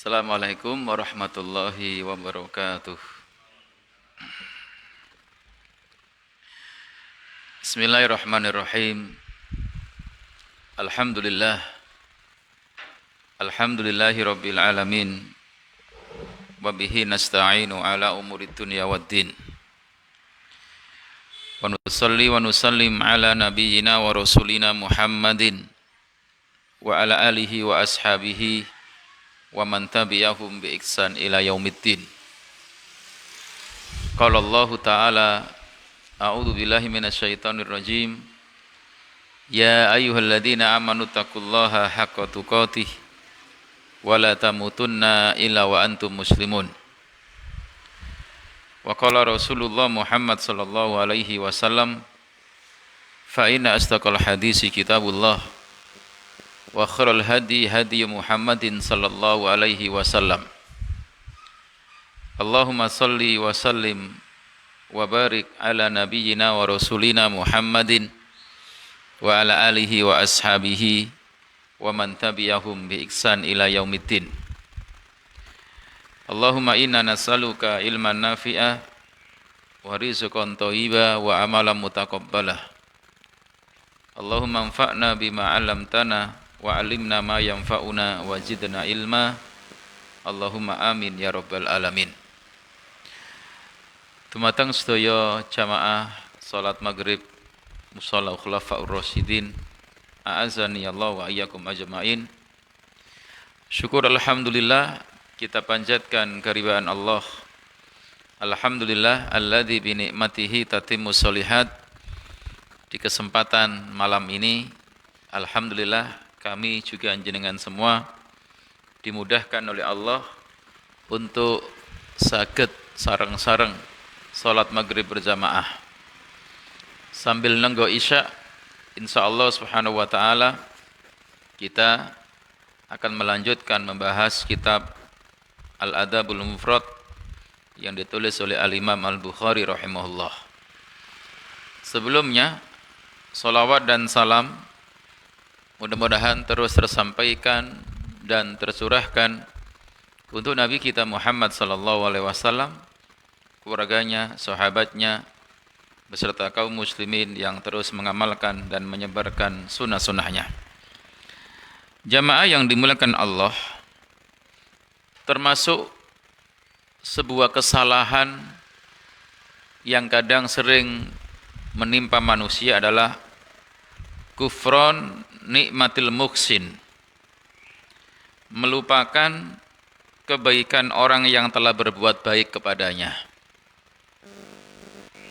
Assalamualaikum warahmatullahi wabarakatuh. Bismillahirrahmanirrahim. Alhamdulillah. Alhamdulillahi rabbil alamin. Wa bihi nasta'inu ala umurid dunya waddin. Wa nusalli wa nusallim ala nabiyyina wa rasulina Muhammadin wa ala alihi wa ashabihi wa man tabi'ahum bi ihsan ila yaumiddin. Qala Allah Ta'ala, a'udzu billahi minasyaitonir rajim. Ya ayyuhalladzina amanu taqullaha haqqa tuqatih wa la tamutunna illa wa antum muslimun. Wa qala Rasulullah Muhammad sallallahu alaihi wasallam, fa inna astaqal hadisi kitabullah wa khairal hadi hadi Muhammadin sallallahu alaihi wasallam. Allahumma salli wa sallim wa barik ala nabiyyina wa rasulina Muhammadin wa ala alihi wa ashabihi wa man tabi'ahum bi ihsan ila yaumiddin. Allahumma inna nas'aluka ilman nafi'a wa rizqan thayyiba wa amalan mutaqabbalah. Allahumma anfa'na bima 'allamtana wa 'allimna ma yanfa'una wa zidna ilma. Allahumma amin ya rabbal alamin. Dumateng sedaya jamaah salat maghrib musalla khulafaur rasyidin, a'azani Allah wa iyyakum ajmain. Syukur alhamdulillah kita panjatkan kehadiran Allah. Alhamdulillah alladzi bi ni'matihi tatimmus sholihat. Di kesempatan malam ini alhamdulillah kami juga jenengan semua dimudahkan oleh Allah untuk saged sareng-sareng salat maghrib berjamaah. Sambil nunggu isya, insyaallah subhanahu wa ta'ala kita akan melanjutkan membahas kitab Al-Adabul Mufrad yang ditulis oleh Al-Imam Al-Bukhari rahimahullah. Sebelumnya, salawat dan salam mudah-mudahan terus tersampaikan dan tercurahkan untuk Nabi kita Muhammad sallallahu alaihi wasallam, keluarganya, sahabatnya, beserta kaum muslimin yang terus mengamalkan dan menyebarkan sunnah-sunnahnya. Jamaah yang dimuliakan Allah, termasuk sebuah kesalahan yang kadang sering menimpa manusia adalah kufron nikmatil muhsin, melupakan kebaikan orang yang telah berbuat baik kepadanya.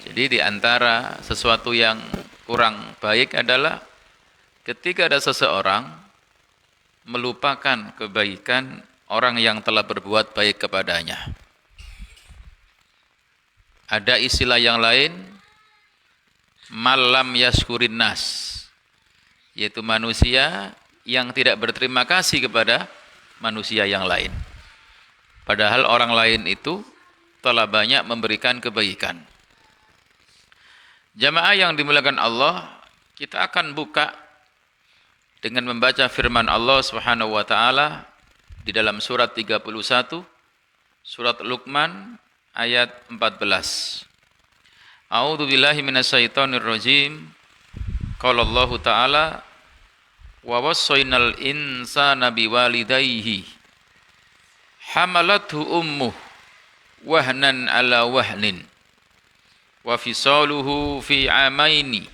Jadi di antara sesuatu yang kurang baik adalah ketika ada seseorang melupakan kebaikan orang yang telah berbuat baik kepadanya. Ada istilah yang lain, malam yaskurin nas, yaitu manusia yang tidak berterima kasih kepada manusia yang lain. Padahal orang lain itu telah banyak memberikan kebaikan. Jamaah yang dimuliakan Allah, kita akan buka dengan membaca firman Allah Subhanahu wa taala di dalam surat 31, surat Luqman ayat 14. A'udzu billahi minasyaitonir rajim. Qala Allah Ta'ala, wa wassaynal insana biwalidayhi hamalathu ummuh wahnan ala wahnin wa fisaluhu fi amaini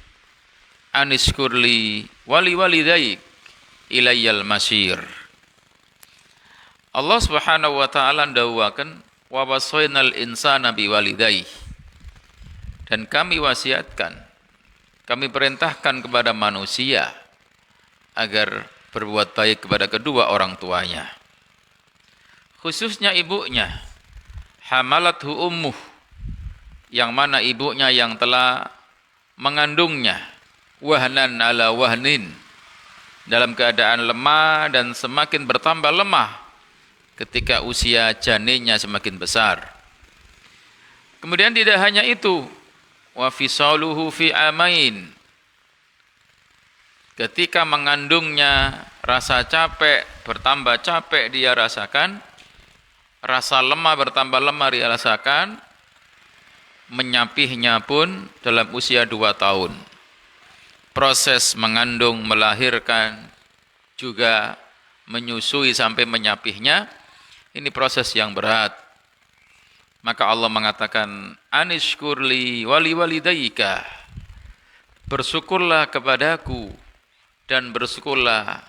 aniskurli wali walidayk ilayyal masir. Allah Subhanahu wa taala ndawuhaken wa wassaynal insana biwalidayhi, dan kami wasiatkan, kami perintahkan kepada manusia agar berbuat baik kepada kedua orang tuanya, khususnya ibunya. Hamalathu ummuh, yang mana ibunya yang telah mengandungnya, wahnan ala wahnin, dalam keadaan lemah dan semakin bertambah lemah ketika usia janinnya semakin besar. Kemudian tidak hanya itu, wa fisaluhu fi amain, ketika mengandungnya rasa capek, bertambah capek dia rasakan, rasa lemah bertambah lemah dia rasakan, menyapihnya pun dalam usia 2 tahun. Proses mengandung, melahirkan, juga menyusui sampai menyapihnya, ini proses yang berat. Maka Allah mengatakan, Anishkurli wali walidayka, bersyukurlah kepadaku dan bersyukurlah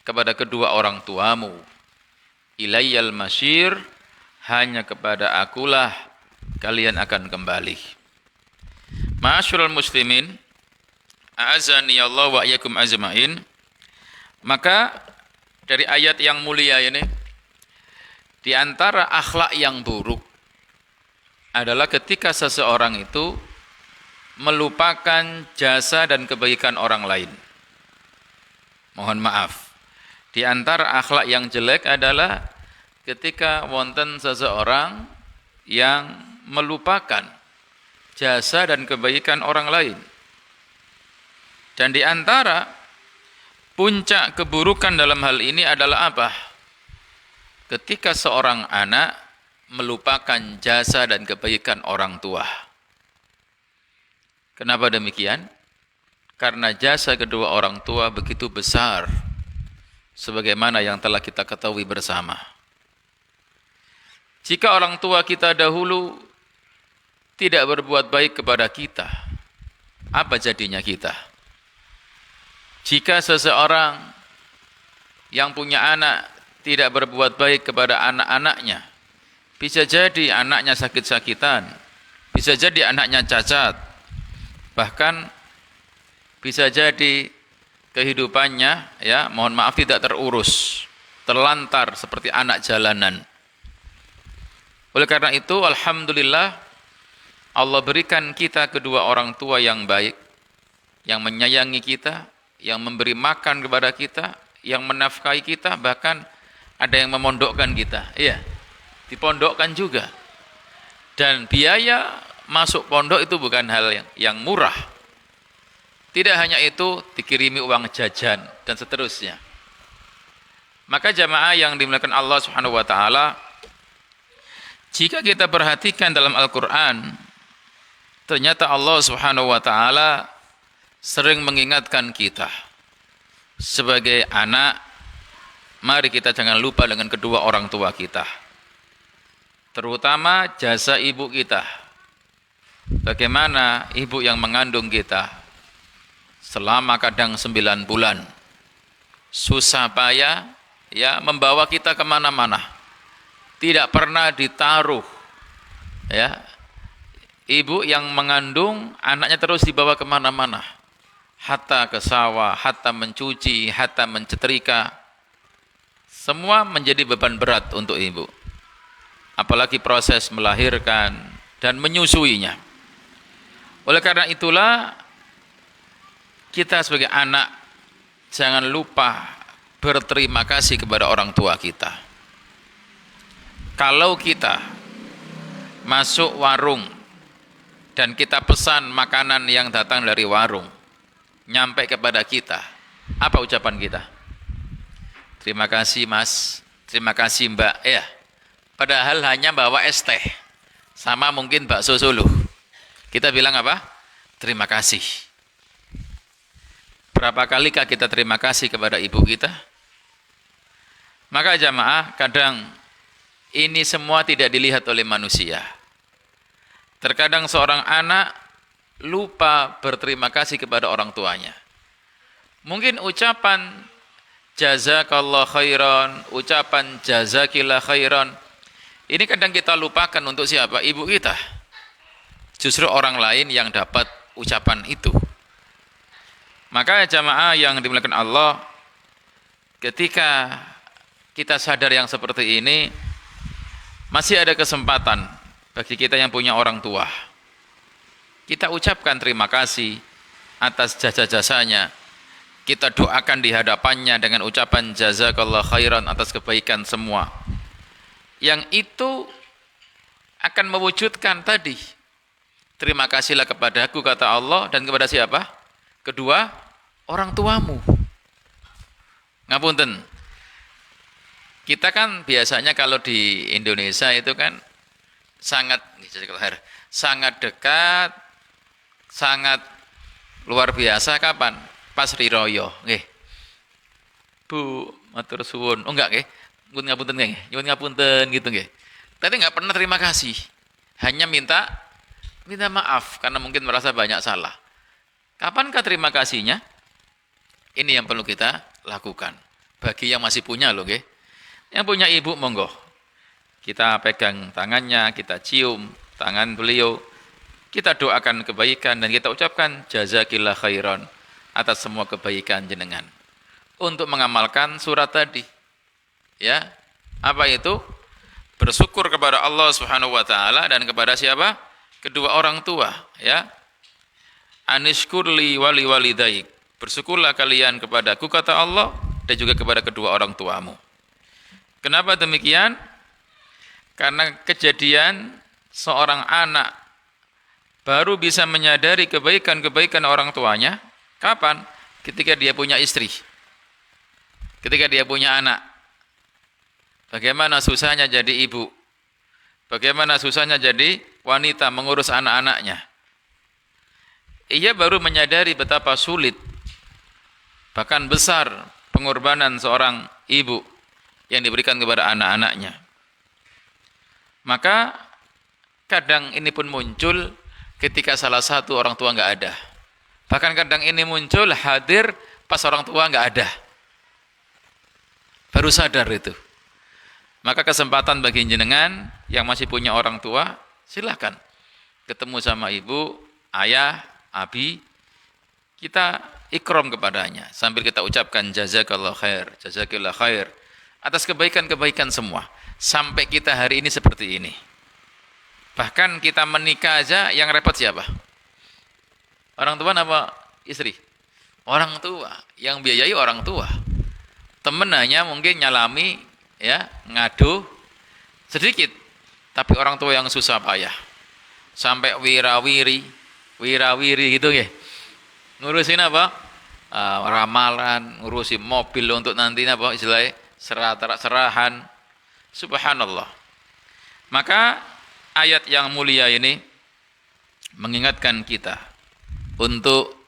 kepada kedua orang tuamu. Ilayyal masyir, hanya kepada akulah kalian akan kembali. Ma'asyiral muslimin, a'azani Allah wa iyyakum ajmain. Maka dari ayat yang mulia ini, di antara akhlak yang buruk adalah ketika seseorang itu melupakan jasa dan kebaikan orang lain. Mohon maaf. Di antara akhlak yang jelek adalah ketika wonten seseorang yang melupakan jasa dan kebaikan orang lain. Dan di antara puncak keburukan dalam hal ini adalah apa? Ketika seorang anak melupakan jasa dan kebaikan orang tua. Kenapa demikian? Karena jasa kedua orang tua begitu besar, sebagaimana yang telah kita ketahui bersama. Jika orang tua kita dahulu tidak berbuat baik kepada kita, apa jadinya kita? Jika seseorang yang punya anak tidak berbuat baik kepada anak-anaknya, bisa jadi anaknya sakit-sakitan, bisa jadi anaknya cacat, bahkan bisa jadi kehidupannya, ya, mohon maaf, tidak terurus, terlantar seperti anak jalanan. Oleh karena itu, alhamdulillah, Allah berikan kita kedua orang tua yang baik, yang menyayangi kita, yang memberi makan kepada kita, yang menafkahi kita, bahkan ada yang memondokkan kita. Iya, dipondokkan juga. Dan biaya masuk pondok itu bukan hal yang murah. Tidak hanya itu, dikirimi uang jajan dan seterusnya. Maka jamaah yang dimuliakan Allah Subhanahu wa taala, jika kita perhatikan dalam Al-Qur'an, ternyata Allah Subhanahu wa taala sering mengingatkan kita sebagai anak, mari kita jangan lupa dengan kedua orang tua kita. Terutama jasa ibu kita. Bagaimana ibu yang mengandung kita selama kadang 9 bulan. Susah payah, ya, membawa kita kemana-mana. Tidak pernah ditaruh, ya. Ibu yang mengandung anaknya terus dibawa kemana-mana. Hatta ke sawah, hatta mencuci, hatta mencetrika. Semua menjadi beban berat untuk ibu. Apalagi proses melahirkan dan menyusuinya. Oleh karena itulah, kita sebagai anak jangan lupa berterima kasih kepada orang tua kita. Kalau kita masuk warung dan kita pesan makanan yang datang dari warung, nyampe kepada kita, apa ucapan kita? Terima kasih mas, terima kasih mbak, ya. Padahal hanya bawa es teh, sama mungkin bakso Solo. Kita bilang apa? Terima kasih. Berapa kalikah kita terima kasih kepada ibu kita? Maka jamaah, kadang ini semua tidak dilihat oleh manusia. Terkadang seorang anak lupa berterima kasih kepada orang tuanya. Mungkin ucapan jazakallah khairan, ucapan jazakillah khairan, ini kadang kita lupakan untuk siapa? Ibu kita. Justru orang lain yang dapat ucapan itu. Maka jamaah yang dimuliakan Allah, ketika kita sadar yang seperti ini, masih ada kesempatan bagi kita yang punya orang tua. Kita ucapkan terima kasih atas jasa-jasanya. Kita doakan di hadapannya dengan ucapan jazakallah khairan atas kebaikan semua. Yang itu akan mewujudkan tadi, terima kasihlah kepadaku, kata Allah, dan kepada siapa? Kedua orang tuamu. Ngapunten. Kita kan biasanya kalau di Indonesia itu kan sangat sangat dekat, sangat luar biasa kapan? Pas riroyo, nggih. Bu, matur suwun. Oh enggak nggih. Nyuwun ngapunten nggih. Nyuwun ngapunten gitu nggih. Tapi nggak pernah terima kasih. Hanya minta maaf karena mungkin merasa banyak salah. Kapankah terima kasihnya? Ini yang perlu kita lakukan. Bagi yang masih punya loh nggih. Yang punya ibu monggo. Kita pegang tangannya, kita cium tangan beliau. Kita doakan kebaikan dan kita ucapkan jazakillah khairan atas semua kebaikan jenengan. Untuk mengamalkan surat tadi. Ya. Apa itu? Bersyukur kepada Allah Subhanahu wa taala dan kepada siapa? Kedua orang tua, ya. Anishkurli wali walidaik. Bersyukurlah kalian kepadaku kata Allah dan juga kepada kedua orang tuamu. Kenapa demikian? Karena kejadian seorang anak baru bisa menyadari kebaikan-kebaikan orang tuanya kapan? Ketika dia punya istri. Ketika dia punya anak. Bagaimana susahnya jadi ibu? Bagaimana susahnya jadi wanita mengurus anak-anaknya? Ia baru menyadari betapa sulit, bahkan besar pengorbanan seorang ibu yang diberikan kepada anak-anaknya. Maka kadang ini pun muncul ketika salah satu orang tua nggak ada. Bahkan kadang ini muncul hadir pas orang tua nggak ada. Baru sadar itu. Maka kesempatan bagi jenengan yang masih punya orang tua, silahkan ketemu sama ibu, ayah, abi, kita ikram kepadanya sambil kita ucapkan jazakallah khair atas kebaikan-kebaikan semua sampai kita hari ini seperti ini. Bahkan kita menikah aja yang repot siapa? Orang tua apa istri? Orang tua, yang biayai orang tua. Temen hanya mungkin nyalami, ya, ngadu sedikit, tapi orang tua yang susah payah sampai wirawiri gitu ya, ngurusin apa? Ramalan, ngurusin mobil untuk nanti apa istilahnya serahan. Subhanallah. Maka ayat yang mulia ini mengingatkan kita untuk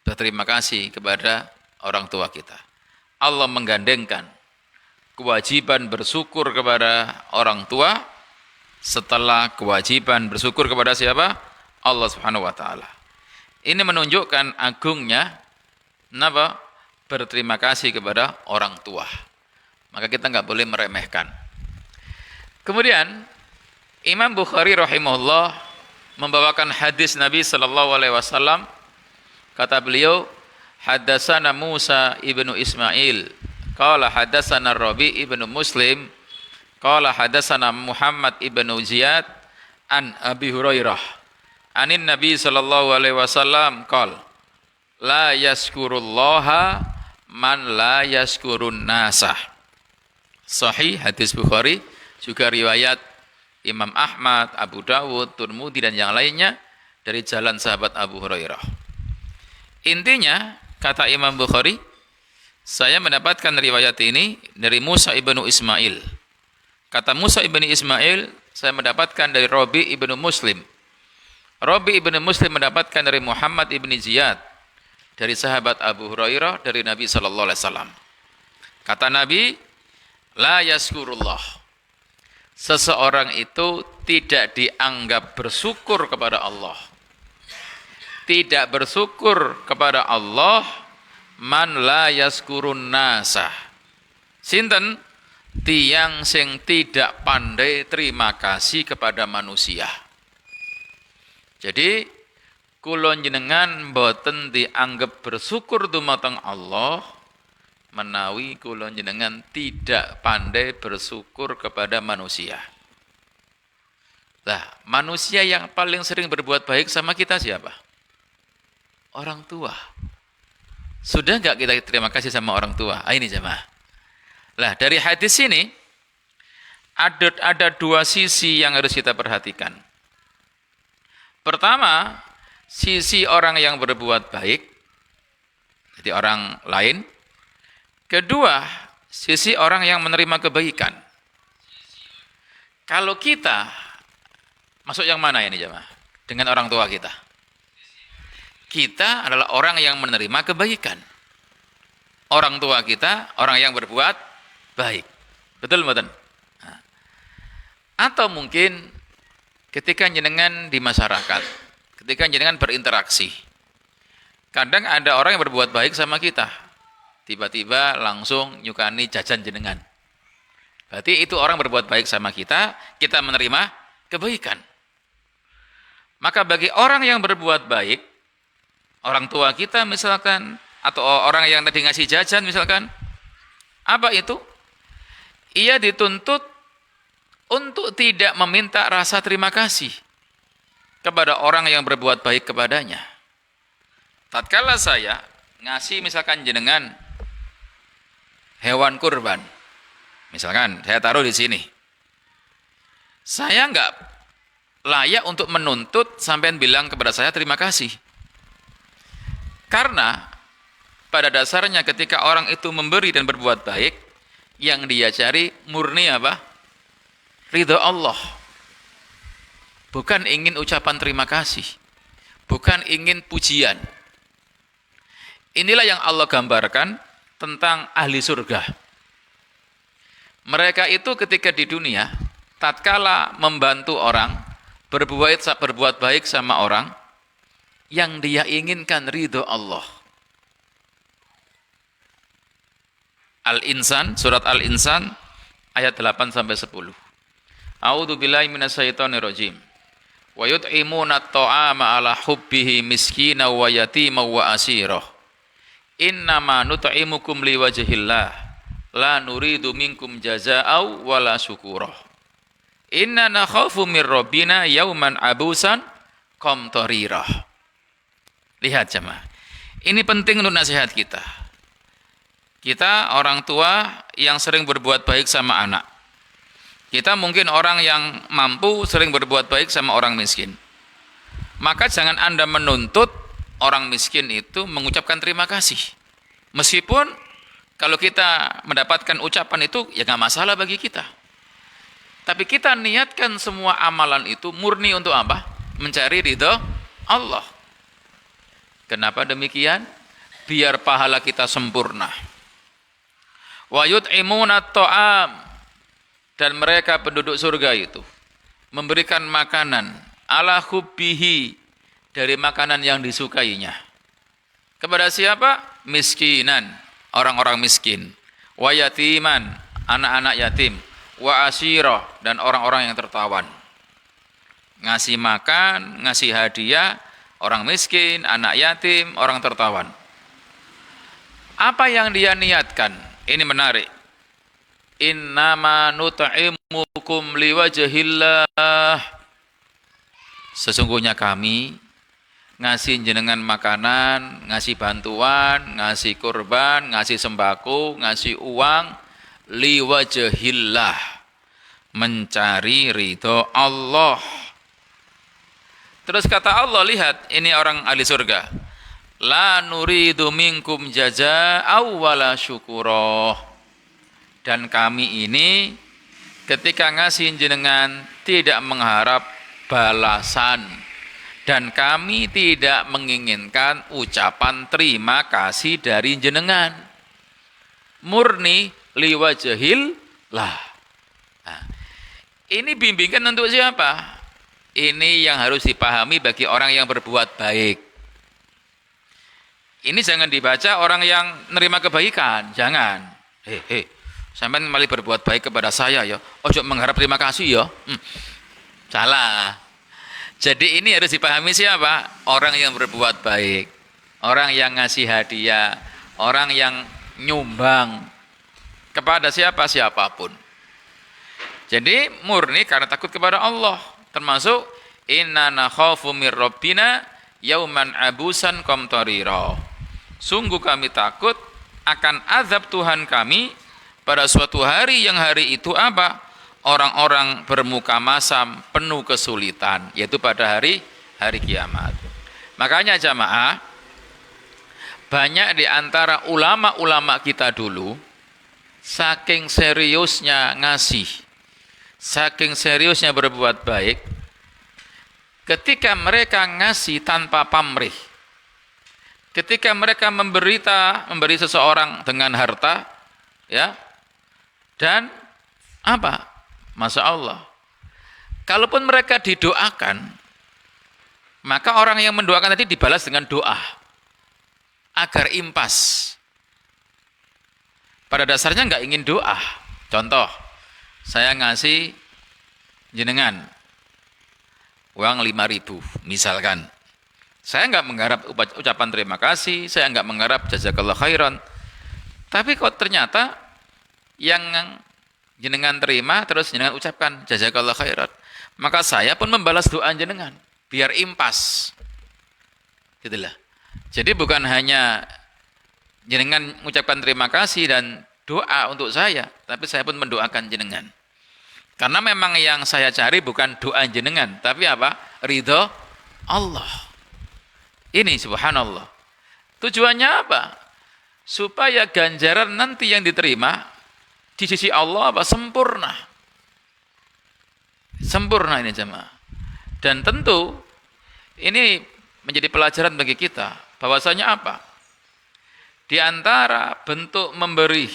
berterima kasih kepada orang tua kita. Allah menggandengkan kewajiban bersyukur kepada orang tua setelah kewajiban bersyukur kepada siapa? Allah Subhanahu wa taala. Ini menunjukkan agungnya apa? Berterima kasih kepada orang tua. Maka kita nggak boleh meremehkan. Kemudian Imam Bukhari rahimahullah membawakan hadis Nabi sallallahu alaihi wasallam, kata beliau, haddatsana Musa ibnu Ismail qala haddatsana Rabi ibnu Muslim qala haddatsana Muhammad ibnu Ziyad an Abi Hurairah anin Nabi sallallahu alaihi wasallam qala la yaskurullaha man la yaskurun nasah. Sahih hadis Bukhari, juga riwayat Imam Ahmad, Abu Dawud, Tirmidzi dan yang lainnya dari jalan sahabat Abu Hurairah. Intinya kata Imam Bukhari, saya mendapatkan riwayat ini dari Musa ibnu Ismail. Kata Musa ibnu Ismail, saya mendapatkan dari Rabi ibnu Muslim. Rabi ibnu Muslim mendapatkan dari Muhammad ibnu Ziyad, dari sahabat Abu Hurairah, dari Nabi sallallahu alaihi wasallam. Kata Nabi, la yaskurullah. Seseorang itu tidak dianggap bersyukur kepada Allah. Tidak bersyukur kepada Allah man la yaskurun nasah. Sinten? Tiang sing tidak pandai terima kasih kepada manusia. Jadi kula jenengan boten dianggap bersyukur dumateng Allah menawi kula jenengan tidak pandai bersyukur kepada manusia. Nah, manusia yang paling sering berbuat baik sama kita siapa? Orang tua. Sudah enggak kita terima kasih sama orang tua? Ini jemaah. Lah, dari hadis ini ada dua sisi yang harus kita perhatikan. Pertama, sisi orang yang berbuat baik, jadi orang lain. Kedua, Sisi orang yang menerima kebaikan. Kalau kita, masuk yang mana ini jemaah? Dengan orang tua kita. Kita adalah orang yang menerima kebaikan. Orang tua kita, orang yang berbuat baik. Betul betul. Nah. Atau mungkin ketika jenengan di masyarakat, ketika jenengan berinteraksi, kadang ada orang yang berbuat baik sama kita, tiba-tiba langsung nyukani jajan jenengan. Berarti itu orang berbuat baik sama kita, kita menerima kebaikan. Maka bagi orang yang berbuat baik, orang tua kita misalkan, atau orang yang tadi ngasih jajan misalkan, apa itu? Ia dituntut untuk tidak meminta rasa terima kasih kepada orang yang berbuat baik kepadanya. Tatkala saya ngasih misalkan jenengan hewan kurban, misalkan saya taruh di sini, saya nggak layak untuk menuntut sampean bilang kepada saya terima kasih. Karena pada dasarnya ketika orang itu memberi dan berbuat baik, yang dia cari murni apa? Ridho Allah. Bukan ingin ucapan terima kasih, bukan ingin pujian. Inilah yang Allah gambarkan tentang ahli surga. Mereka itu ketika di dunia, tatkala membantu orang, berbuat baik sama orang, yang dia inginkan ridho Allah. Al-Insan, surat Al-Insan, ayat 8-10. A'udzu billahi minasyaitonir rajim. Wa yut'imuna at-ta'ama 'ala hubbihi miskina wa yatima wa asira. Innama nut'imukum liwajhillah la nuridu minkum jazaa'aw wala syukura. Inna nakhafu mir rabbina yauman abusan qamtarira. Lihat jemaah. Ini penting untuk nasihat kita. Kita orang tua yang sering berbuat baik sama anak. Kita mungkin orang yang mampu sering berbuat baik sama orang miskin. Maka jangan Anda menuntut orang miskin itu mengucapkan terima kasih. Meskipun kalau kita mendapatkan ucapan itu ya nggak masalah bagi kita. Tapi kita niatkan semua amalan itu murni untuk apa? Mencari ridho Allah. Kenapa demikian? Biar pahala kita sempurna. Wa yut'imuna at-ta'am, dan mereka penduduk surga itu memberikan makanan ala hubbihi, dari makanan yang disukainya. Kepada siapa? Miskinan, orang-orang miskin. Wa yatiman, anak-anak yatim. Wa asyirah, dan orang-orang yang tertawan. Ngasih makan, ngasih hadiah, orang miskin, anak yatim, orang tertawan. Apa yang dia niatkan? Ini menarik. Innama nut'imukum liwajhillah. Sesungguhnya kami ngasih jenengan makanan, ngasih bantuan, ngasih kurban, ngasih sembako, ngasih uang liwajhillah, mencari ridho Allah. Terus kata Allah, lihat ini orang ahli surga. La nuridu minkum jazaa'a wala syukura. Dan kami ini ketika ngasih jenengan tidak mengharap balasan, dan kami tidak menginginkan ucapan terima kasih dari jenengan. Murni liwajhillah. Nah, ini bimbingan untuk siapa? Ini yang harus dipahami bagi orang yang berbuat baik. Ini jangan dibaca orang yang nerima kebaikan, jangan. Sampai malah berbuat baik kepada saya ya. Ojo mengharap terima kasih ya. Salah. Jadi ini harus dipahami siapa? Orang yang berbuat baik, orang yang ngasih hadiah, orang yang nyumbang kepada siapapun. Jadi murni karena takut kepada Allah. Termasuk inna nakhafu mir rabbina yauman abusan qamtarira. Sungguh kami takut akan azab Tuhan kami pada suatu hari yang hari itu apa? Orang-orang bermuka masam penuh kesulitan, yaitu pada hari kiamat. Makanya jamaah, banyak di antara ulama-ulama kita dulu saking seriusnya ngasih, saking seriusnya berbuat baik, ketika mereka ngasih tanpa pamrih, ketika mereka memberi seseorang dengan harta, ya, dan apa? Masya Allah. Kalaupun mereka didoakan, maka orang yang mendoakan tadi dibalas dengan doa agar impas. Pada dasarnya nggak ingin doa. Contoh, saya ngasih jenengan uang 5.000 misalkan. Saya nggak mengharap ucapan terima kasih, saya nggak mengharap jazakallah khairan. Tapi kok ternyata yang jenengan terima terus jenengan ucapkan jazakallah khairan, maka saya pun membalas doa jenengan biar impas. Gitulah. Jadi bukan hanya jenengan mengucapkan terima kasih dan doa untuk saya, tapi saya pun mendoakan jenengan. Karena memang yang saya cari bukan doa jenengan, tapi apa? Ridho Allah. Ini subhanallah. Tujuannya apa? Supaya ganjaran nanti yang diterima di sisi Allah apa? Sempurna. Sempurna ini jemaah. Dan tentu ini menjadi pelajaran bagi kita. Bahwasanya apa? Di antara bentuk memberi,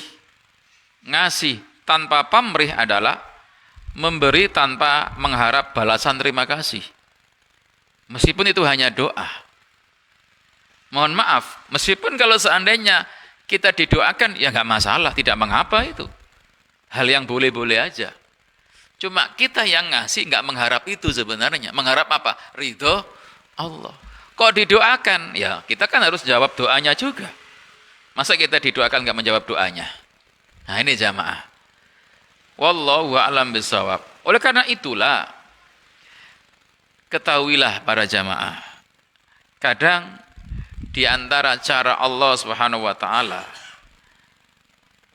ngasih tanpa pamrih adalah memberi tanpa mengharap balasan terima kasih. Meskipun itu hanya doa. Mohon maaf, meskipun kalau seandainya kita didoakan, ya nggak masalah, tidak mengapa itu. Hal yang boleh-boleh aja. Cuma kita yang ngasih nggak mengharap itu sebenarnya. Mengharap apa? Ridho Allah. Kok didoakan? Ya kita kan harus jawab doanya juga. Masa kita didoakan nggak menjawab doanya? Nah ini jamaah. Wallahu a'lam bishawab. Oleh karena itulah, ketahuilah para jamaah, kadang di antara cara Allah Subhanahu wa taala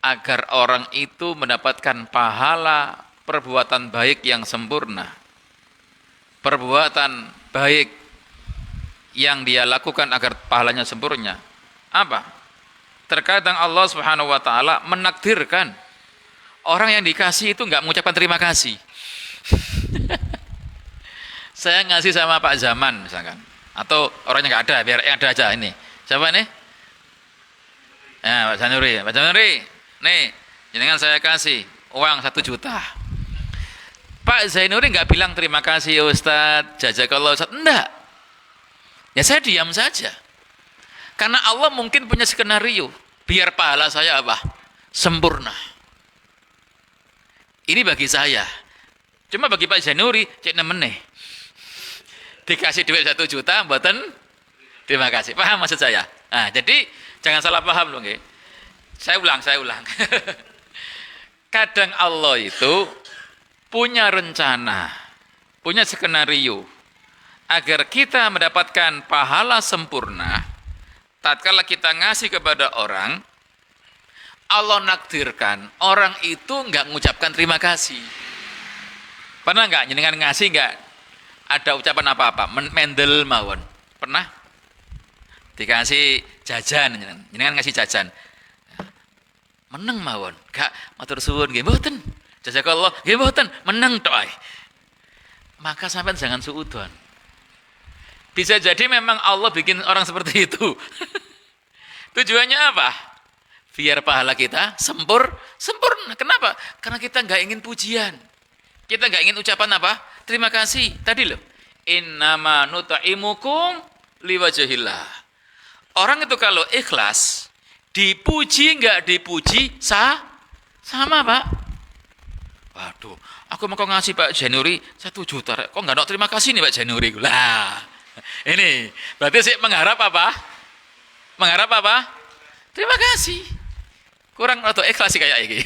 agar orang itu mendapatkan pahala perbuatan baik yang sempurna, perbuatan baik yang dia lakukan agar pahalanya sempurna, apa? Terkadang Allah Subhanahu wa taala menakdirkan orang yang dikasih itu enggak mengucapkan terima kasih. Saya ngasih sama Pak Zaman misalkan, atau orangnya enggak ada, biar yang ada aja ini. Siapa ini? Pak Zanuri. Pak Zanuri, nih, jenengan saya kasih uang 1 juta. Pak Zainuri enggak bilang terima kasih Ustadz, jazakallah Ustadz, enggak. Ya saya diam saja. Karena Allah mungkin punya skenario, biar pahala saya apa? Sempurna. Ini bagi saya. Cuma bagi Pak Zainuri, cek nemeneh. Dikasih duit 1 juta, mboten terima kasih. Paham maksud saya? Nah, jadi jangan salah paham loh, nggih. Saya ulang. Kadang Allah itu punya rencana, punya skenario agar kita mendapatkan pahala sempurna. Tatkala kita ngasih kepada orang, Allah nakdirkan orang itu enggak mengucapkan terima kasih. Pernah enggak jenengan ngasih enggak ada ucapan apa-apa? Mendel mawon. Pernah? Dikasih jajan, jenengan ngasih jajan. Meneng mawon. Gak matur suwun nggih mboten. Jazakallah nggih mboten, meneng tok ae. Maka sampean jangan suudon. Bisa jadi memang Allah bikin orang seperti itu. Tujuannya apa? Biar pahala kita sempurna. Kenapa? Karena kita nggak ingin pujian. Kita nggak ingin ucapan apa? Terima kasih. Tadi loh. Innama nut'imukum liwajhillah. Orang itu kalau ikhlas, dipuji nggak dipuji, sama Pak. Waduh, aku mau ngasih Pak Januri 1 juta. Kok nggak terima kasih nih Pak Januri? Lah, ini berarti sih mengharap apa? Mengharap apa? Terima kasih. Kurang atau ikhlas sih kayak ini.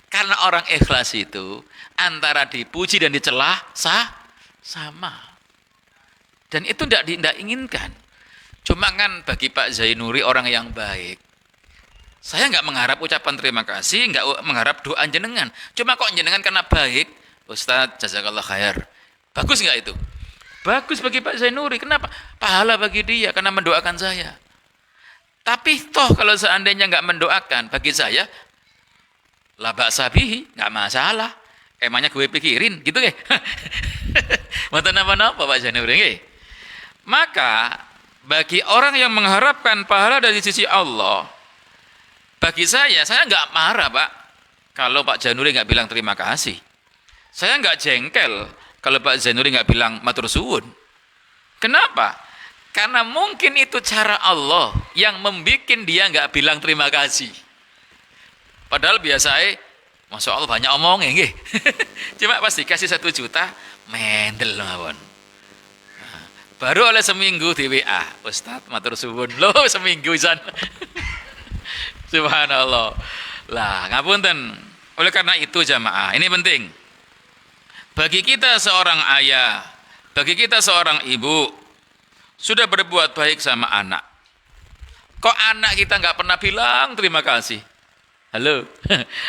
Karena orang ikhlas itu antara dipuji dan dicela sama. Dan itu tidak inginkan. Cuma kan bagi Pak Zainuri orang yang baik. Saya nggak mengharap ucapan terima kasih, nggak mengharap doa jenengan. Cuma kok jenengan karena baik, Ustadz jazakallah khair. Bagus nggak itu? Bagus bagi Pak Zainuri. Kenapa? Pahala bagi dia karena mendoakan saya. Tapi toh kalau seandainya nggak mendoakan, bagi saya la ba'sa bihi, nggak masalah. Emangnya gue pikirin, gitu ya. Mata napa-napa Pak Janur nggih. Maka bagi orang yang mengharapkan pahala dari sisi Allah, bagi saya nggak marah Pak, kalau Pak Januri nggak bilang terima kasih. Saya nggak jengkel kalau Pak Januri nggak bilang matur suwun. Kenapa? Karena mungkin itu cara Allah yang membuat dia nggak bilang terima kasih. Padahal biasanya, Masya Allah banyak omongnya, nggih. Cuma pas dikasih 1 juta, mendel mawon. Baru oleh seminggu di WA, Ustadz matur suwun, loh seminggu san. Subhanallah. Lah, ngapunten. Oleh karena itu jamaah, ini penting. Bagi kita seorang ayah, bagi kita seorang ibu, sudah berbuat baik sama anak. Kok anak kita nggak pernah bilang terima kasih? Halo,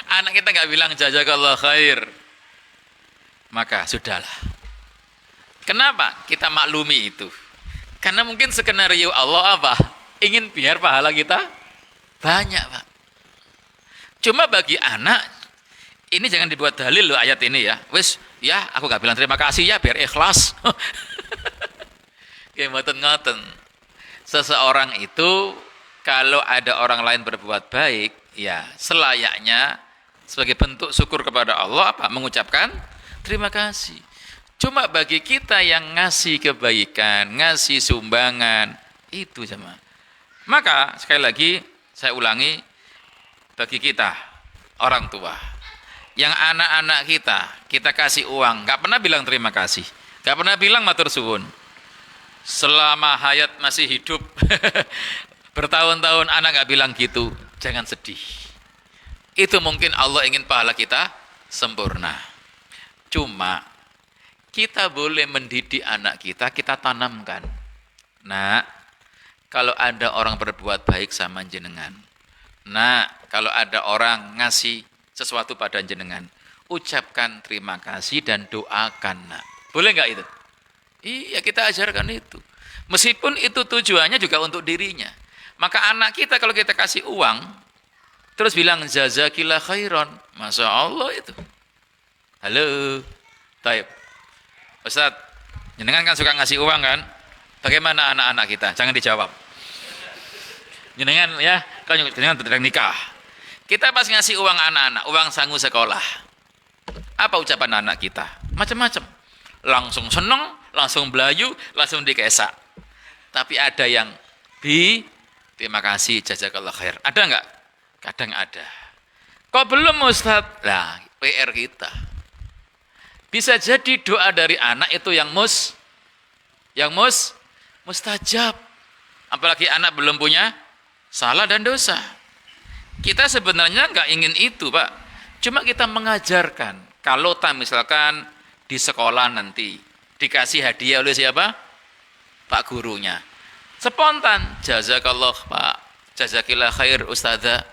anak kita nggak bilang jazakallah khair. Maka sudahlah. Kenapa kita maklumi itu? Karena mungkin skenario Allah apa? Ingin biar pahala kita banyak, Pak. Cuma bagi anak, ini jangan dibuat dalil loh ayat ini ya. Wis, ya aku nggak bilang terima kasih ya biar ikhlas. Kayak ngoten-ngoten. Seseorang itu kalau ada orang lain berbuat baik, ya selayaknya sebagai bentuk syukur kepada Allah apa? Mengucapkan terima kasih. Cuma bagi kita yang ngasih kebaikan, ngasih sumbangan, itu sama. Maka sekali lagi saya ulangi, bagi kita orang tua, yang anak-anak kita kasih uang, nggak pernah bilang terima kasih, nggak pernah bilang matur suwun. Selama hayat masih hidup, bertahun-tahun anak nggak bilang gitu, jangan sedih. Itu mungkin Allah ingin pahala kita sempurna. Cuma kita boleh mendidik anak kita tanamkan. Nah, kalau ada orang berbuat baik sama jenengan, nah, kalau ada orang ngasih sesuatu pada jenengan, ucapkan terima kasih dan doakan. Nah, boleh nggak itu? Iya, kita ajarkan itu. Meskipun itu tujuannya juga untuk dirinya. Maka anak kita kalau kita kasih uang, terus bilang jazakillah khairan, Masya Allah itu. Halo, taib. Ustadz, jenengan kan suka ngasih uang kan? Bagaimana anak-anak kita? Jangan dijawab. Jenengan ya, kalau jenengan sedang nikah. Kita pas ngasih uang anak-anak, uang sangu sekolah. Apa ucapan anak kita? Macam-macam. Langsung seneng, langsung belayu, langsung dikesak. Tapi ada yang terima kasih, jazakallah khair. Ada enggak? Kadang ada. Kok belum Ustadz? Nah, PR kita. Bisa jadi doa dari anak itu yang mustajab. Apalagi anak belum punya salah dan dosa. Kita sebenarnya nggak ingin itu, Pak. Cuma kita mengajarkan. Kalau misalkan di sekolah nanti dikasih hadiah oleh siapa? Pak gurunya. Spontan, jazakallah Pak, jazakillah khair Ustazah.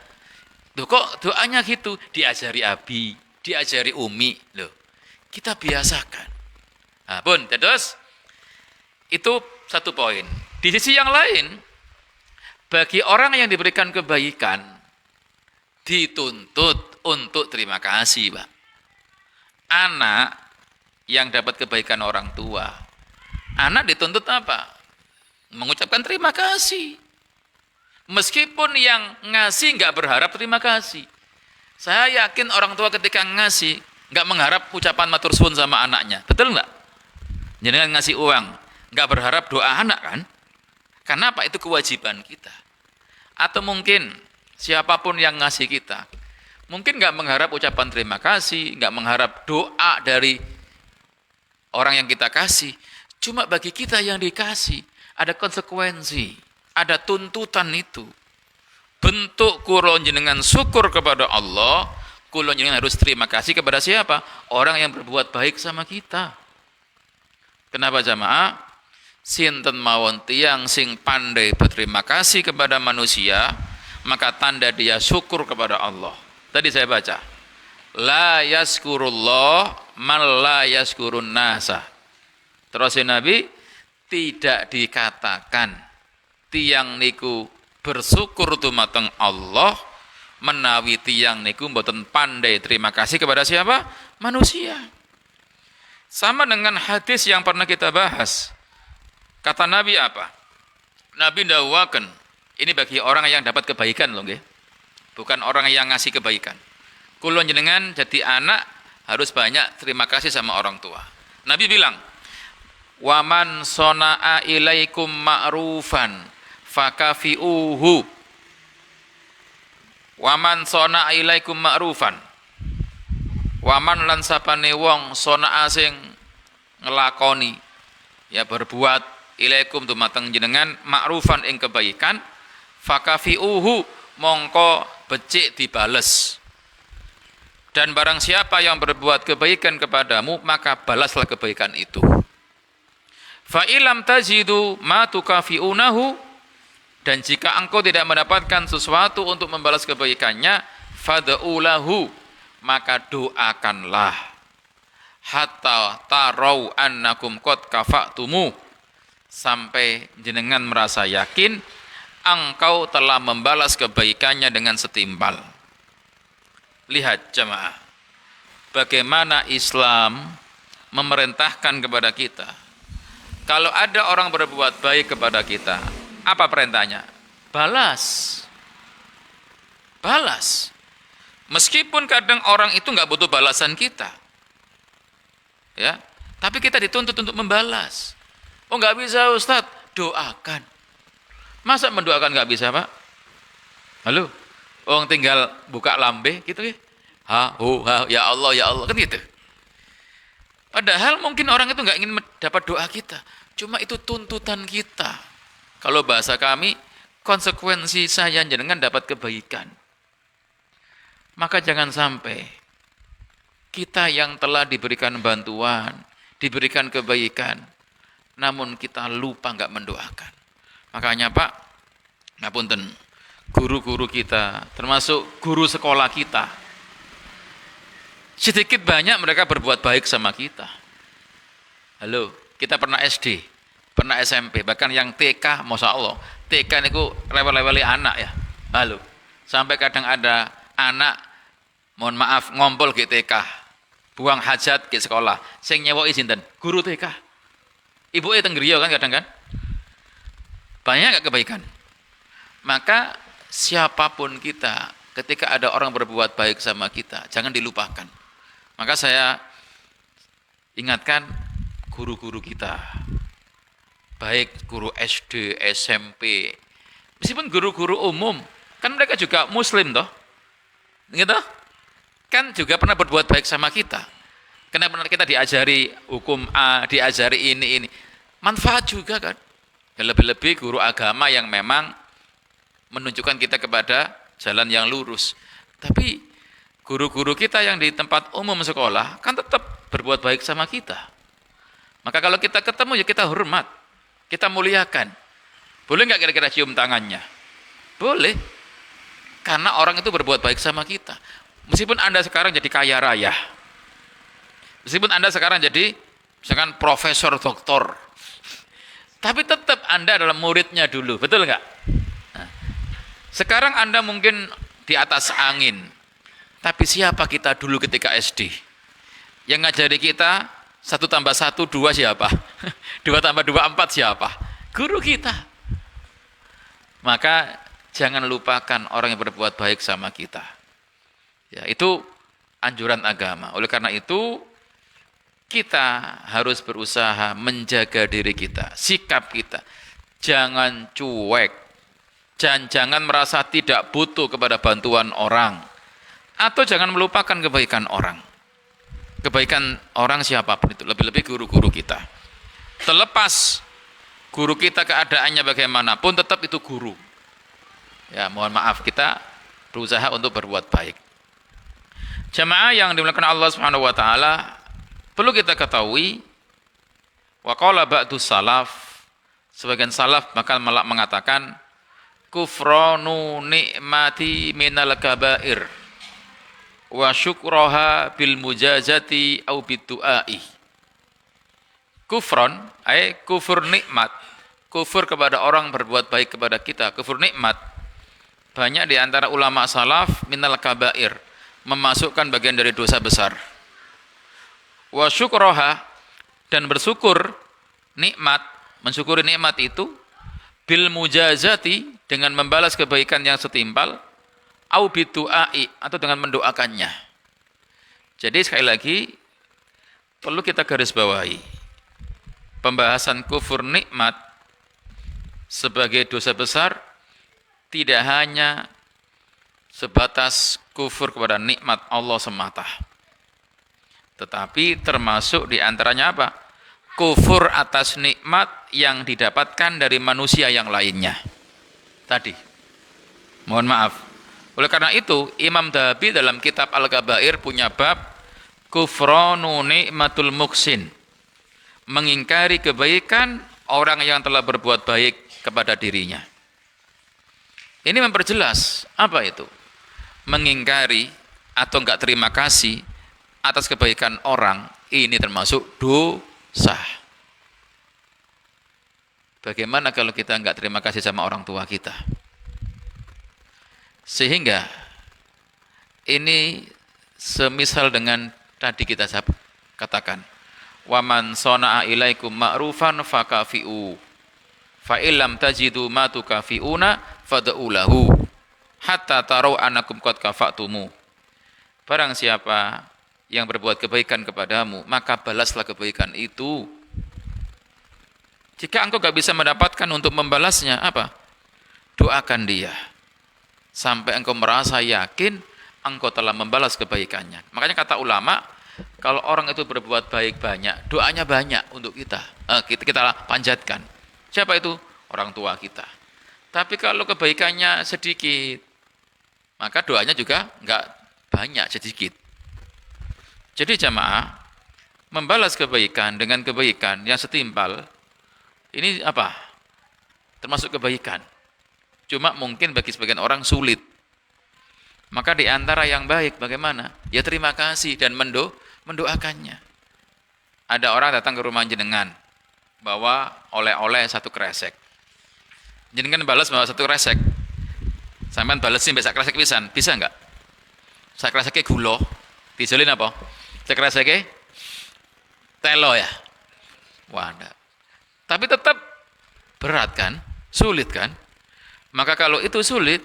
Loh kok doanya gitu? Diajari Abi, diajari Umi. Loh, kita biasakan. Nah, Bun, terus itu satu poin. Di sisi yang lain, bagi orang yang diberikan kebaikan, dituntut untuk terima kasih, Pak. Anak yang dapat kebaikan orang tua, anak dituntut apa? Mengucapkan terima kasih. Meskipun yang ngasih nggak berharap terima kasih. Saya yakin orang tua ketika ngasih, nggak mengharap ucapan matur suwun sama anaknya. Betul nggak? Jangan ngasih uang, nggak berharap doa anak kan? Karena apa? Itu kewajiban kita. Atau mungkin siapapun yang ngasih kita, mungkin nggak mengharap ucapan terima kasih, nggak mengharap doa dari orang yang kita kasih. Cuma bagi kita yang dikasih, ada konsekuensi, ada tuntutan itu. Bentuk kulon jenengan syukur kepada Allah, kulon jenengan harus terima kasih kepada siapa? Orang yang berbuat baik sama kita. Kenapa jamaah? Sinten mawon tiyang sing pandai berterima kasih kepada manusia, maka tanda dia syukur kepada Allah. Tadi saya baca, la yaskurullah man la yaskurun nasa. Terus Nabi, tidak dikatakan tiang niku bersyukur dumateng Allah menawi tiyang niku mboten pandai terima kasih kepada siapa? Manusia. Sama dengan hadis yang pernah kita bahas. Kata Nabi apa? Nabi ndawuhaken, ini bagi orang yang dapat kebaikan loh nggih. Bukan orang yang ngasih kebaikan. Kula jenengan jadi anak harus banyak terima kasih sama orang tua. Nabi bilang, "Waman sona'a ilaikum ma'rufan fakafi'uhu." Waman sona'a ilaikum ma'rufan. Waman lan sapane wong sona'a sing ngelakoni ya berbuat ilaikum dumateng jenengan ma'rufan ing kebaikan fakafi'uhu mongko becik dibales. Dan barang siapa yang berbuat kebaikan kepadamu, maka balaslah kebaikan itu. Fa ilam tajidu ma tukafi'unahu, dan jika engkau tidak mendapatkan sesuatu untuk membalas kebaikannya, fad'u lahu, maka doakanlah. Hatta tarau annakum qad kafa'tumu, sampai jenengan merasa yakin engkau telah membalas kebaikannya dengan setimpal. Lihat jemaah, bagaimana Islam memerintahkan kepada kita. Kalau ada orang berbuat baik kepada kita, apa perintahnya? Balas. Balas. Meskipun kadang orang itu nggak butuh balasan kita. Ya, tapi kita dituntut untuk membalas. Oh nggak bisa Ustadz, doakan. Masa mendoakan nggak bisa Pak? Halo? Orang tinggal buka lambe gitu ya. Ha, ya Allah, kan gitu. Padahal mungkin orang itu nggak ingin dapat doa kita. Cuma itu tuntutan kita. Kalau bahasa kami, konsekuensi saya jenengan dapat kebaikan. Maka jangan sampai kita yang telah diberikan bantuan, diberikan kebaikan, namun kita lupa nggak mendoakan. Makanya Pak, ngapunten, guru-guru kita, termasuk guru sekolah kita, sedikit banyak mereka berbuat baik sama kita. Halo, kita pernah SD, pernah SMP, bahkan yang TK, Masya Allah, TK itu level-levelnya anak ya. Halo, sampai kadang ada anak, mohon maaf, ngompol ke TK, buang hajat ke sekolah, sing nyewoi sinten, guru TK. Ibu itu ngeriyo kan kadang kan, banyak gak kebaikan. Maka siapapun kita, ketika ada orang berbuat baik sama kita, jangan dilupakan. Maka saya ingatkan guru-guru kita, baik guru SD, SMP, meskipun guru-guru umum, kan mereka juga muslim toh, gitu? Kan juga pernah berbuat baik sama kita. Kenapa kita diajari hukum A, diajari ini, manfaat juga kan. Lebih-lebih guru agama yang memang menunjukkan kita kepada jalan yang lurus. Tapi guru-guru kita yang di tempat umum sekolah kan tetap berbuat baik sama kita. Maka kalau kita ketemu ya kita hormat, kita muliakan. Boleh nggak kira-kira cium tangannya? Boleh. Karena orang itu berbuat baik sama kita. Meskipun Anda sekarang jadi kaya raya, meskipun Anda sekarang jadi misalkan profesor, doktor, tapi tetap Anda adalah muridnya dulu, betul nggak? Sekarang Anda mungkin di atas angin, tapi siapa kita dulu ketika SD? Yang ngajari kita 1 tambah 1, 2 siapa? 2 tambah 2, 4 siapa? Guru kita. Maka jangan lupakan orang yang berbuat baik sama kita. Ya, itu anjuran agama. Oleh karena itu, kita harus berusaha menjaga diri kita, sikap kita. Jangan cuek. Jangan merasa tidak butuh kepada bantuan orang. Atau jangan melupakan kebaikan orang. Kebaikan orang siapapun itu, lebih-lebih guru-guru kita. Terlepas guru kita keadaannya bagaimanapun, tetap itu guru. Ya, mohon maaf, kita berusaha untuk berbuat baik. Jamaah yang dimuliakan Allah Subhanahu wa taala, perlu kita ketahui wa qala ba'du salaf, sebagian salaf bahkan mengatakan kufranu nikmati minal kabair wa syukroha bil mujazati au bidu'ai. Kufron, kufur nikmat, kufur kepada orang berbuat baik kepada kita, kufur nikmat, banyak di antara ulama salaf minal kabair, memasukkan bagian dari dosa besar. Wa syukroha, dan bersyukur nikmat, mensyukuri nikmat itu bil mujazati, dengan membalas kebaikan yang setimpal, au bidu'ai, atau dengan mendoakannya. Jadi sekali lagi perlu kita garis bawahi, pembahasan kufur nikmat sebagai dosa besar tidak hanya sebatas kufur kepada nikmat Allah semata, tetapi termasuk diantaranya apa? Kufur atas nikmat yang didapatkan dari manusia yang lainnya. Tadi, mohon maaf. Oleh karena itu, Imam Dhahabi dalam kitab Al-Kabair punya bab kufranu nikmatul muksin, mengingkari kebaikan orang yang telah berbuat baik kepada dirinya. Ini memperjelas apa itu? Mengingkari atau enggak terima kasih atas kebaikan orang, ini termasuk dosa. Bagaimana kalau kita enggak terima kasih sama orang tua kita? Sehingga ini semisal dengan tadi kita katakan, waman sona'a ilaikum ma'rufan fakafi'u fa illam tajidu ma tukafi'una fad'u lahu hatta tarau anakum qad kafa'tumu. Barang siapa yang berbuat kebaikan kepadamu, maka balaslah kebaikan itu. Jika engkau gak bisa mendapatkan untuk membalasnya, apa? Doakan dia sampai engkau merasa yakin engkau telah membalas kebaikannya. Makanya kata ulama, kalau orang itu berbuat baik banyak, doanya banyak untuk kita. Kita panjatkan. Siapa itu? Orang tua kita. Tapi kalau kebaikannya sedikit, maka doanya juga enggak banyak, sedikit. Jadi jamaah, membalas kebaikan dengan kebaikan yang setimpal, ini apa? Termasuk kebaikan. Cuma mungkin bagi sebagian orang sulit. Maka di antara yang baik bagaimana? Ya terima kasih dan mendoakannya. Ada orang datang ke rumah jenengan, bawa oleh-oleh satu kresek. Jenengan balas bawa satu kresek. Sampean balesin bisa kresek pisan, bisa enggak? Sak kreseknya gula, diselin apa? Sak kreseknya telo ya. Wah, enggak. Tapi tetap berat kan? Sulit kan? Maka kalau itu sulit,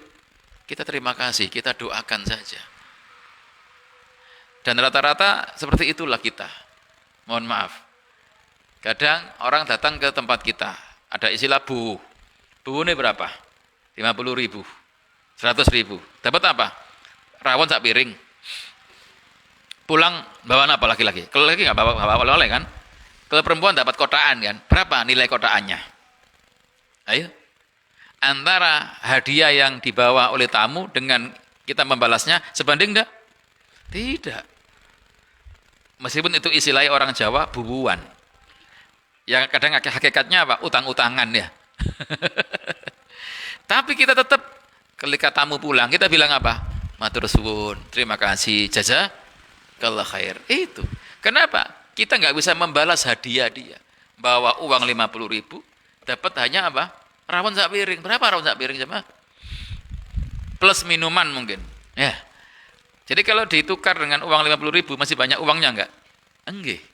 kita terima kasih, kita doakan saja. Dan rata-rata seperti itulah kita. Mohon maaf. Kadang orang datang ke tempat kita, ada istilah buhu. Buhu ini berapa? 50.000, 100.000. Dapat apa? Rawon sak piring. Pulang bawa apa laki-laki? Kalau laki nggak bawa oleh kan? Kalau perempuan dapat kotaan kan? Berapa nilai kotaannya? Ayo. Antara hadiah yang dibawa oleh tamu dengan kita membalasnya sebanding enggak? Tidak. Meskipun itu istilahnya orang Jawa bubuan. Yang kadang hakikatnya apa? Utang-utangan ya. Tapi kita tetap ketika tamu pulang kita bilang apa? Matur suwun, terima kasih, jazakallah khair. Itu. Kenapa? Kita nggak bisa membalas hadiah dia. Bawa uang 50.000, dapat hanya apa? Rawon sak piring. Berapa rawon sak piring coba? Plus minuman mungkin. Ya. Jadi kalau ditukar dengan uang 50.000 masih banyak uangnya enggak? Enggak.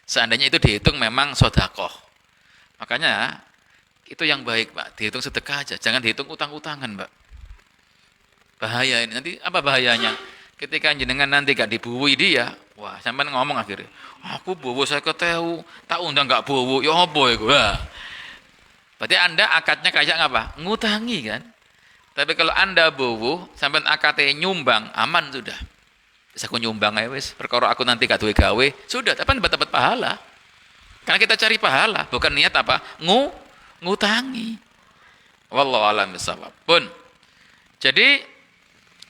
Seandainya itu dihitung memang sedekah. Makanya itu yang baik, Pak. Dihitung sedekah aja, jangan dihitung utang-utangan, Pak. Bahaya ini. Nanti apa bahayanya? Ketika jenengan nanti gak dibuwi dia, wah, sampean ngomong akhirnya, aku bowo saya ketemu, tak undang gak bowo, ya apa iku? Berarti Anda akadnya kayak apa? Ngutangi kan? Tapi kalau Anda bowo, sampean akadnya nyumbang, aman sudah. Bisa aku nyumbang aja wis, perkara aku nanti gak duwe gawe, sudah, tapi dapat pahala. Karena kita cari pahala, bukan niat apa? Ngutangi. Wallahu a'lam bishawab. Pun. Jadi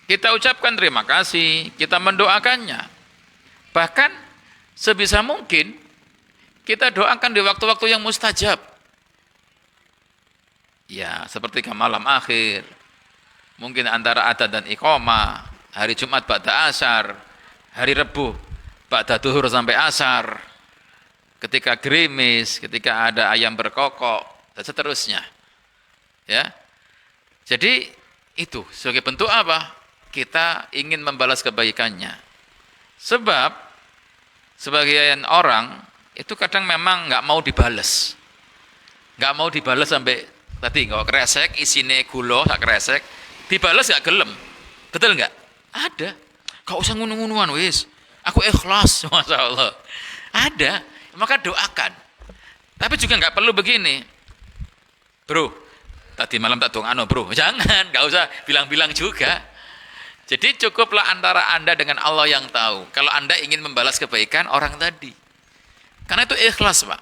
kita ucapkan terima kasih, kita mendoakannya. Bahkan sebisa mungkin kita doakan di waktu-waktu yang mustajab. Ya, seperti ke malam akhir. Mungkin antara adzan dan iqamah, hari Jumat ba'da asar, hari Rebu ba'da duhur sampai asar. Ketika gerimis, ketika ada ayam berkokok dan seterusnya. Ya. Jadi Itu sebagai bentuk apa? Kita ingin membalas kebaikannya. Sebab sebagian orang itu kadang memang nggak mau dibalas. Nggak mau dibalas sampai tadi nggak kresek, isine gula tak kresek, dibalas nggak gelem. Betul nggak? Ada. Kau usah ngunu-ngunuan wis. Aku ikhlas, masya Allah. Ada. Maka doakan. Tapi juga nggak perlu begini, bro. Tadi malam tak dong bro. Jangan, nggak usah bilang-bilang juga. Jadi cukuplah antara Anda dengan Allah yang tahu. Kalau Anda ingin membalas kebaikan orang tadi. Karena itu ikhlas, Pak.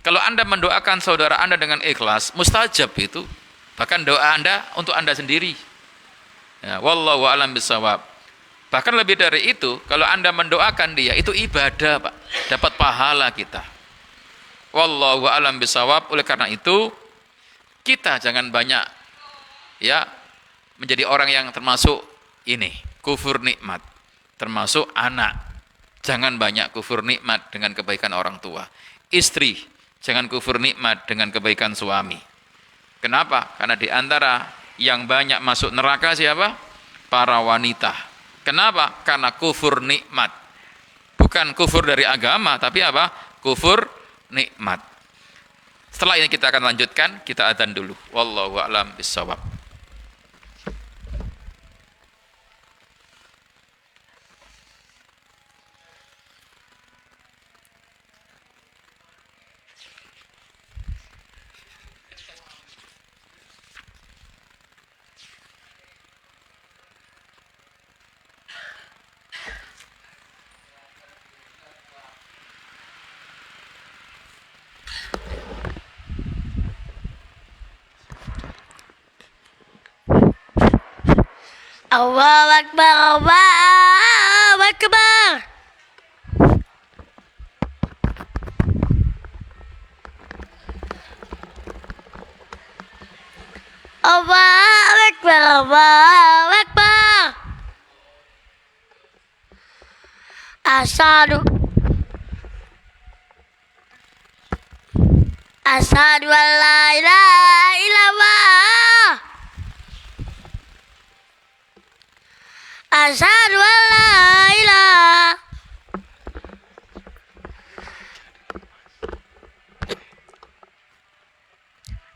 Kalau Anda mendoakan saudara Anda dengan ikhlas, mustajab itu. Bahkan doa Anda untuk Anda sendiri. Ya, wallahu a'lam bishawab. Bahkan lebih dari itu, kalau Anda mendoakan dia, itu ibadah, Pak. Dapat pahala kita. Wallahu a'lam bishawab. Oleh karena itu, kita jangan banyak ya menjadi orang yang termasuk ini, kufur nikmat, termasuk anak. Jangan banyak kufur nikmat dengan kebaikan orang tua. Istri, jangan kufur nikmat dengan kebaikan suami. Kenapa? Karena di antara yang banyak masuk neraka siapa? Para wanita. Kenapa? Karena kufur nikmat. Bukan kufur dari agama, tapi apa? Kufur nikmat. Setelah ini kita akan lanjutkan, kita adzan dulu. Wallahu a'lam bishawab. Allahu Akbar, Allahu Akbar. Allahu Akbar, Allahu Akbar. Asyhadu an la ilaha illallah. Asyhadu an la ilaha.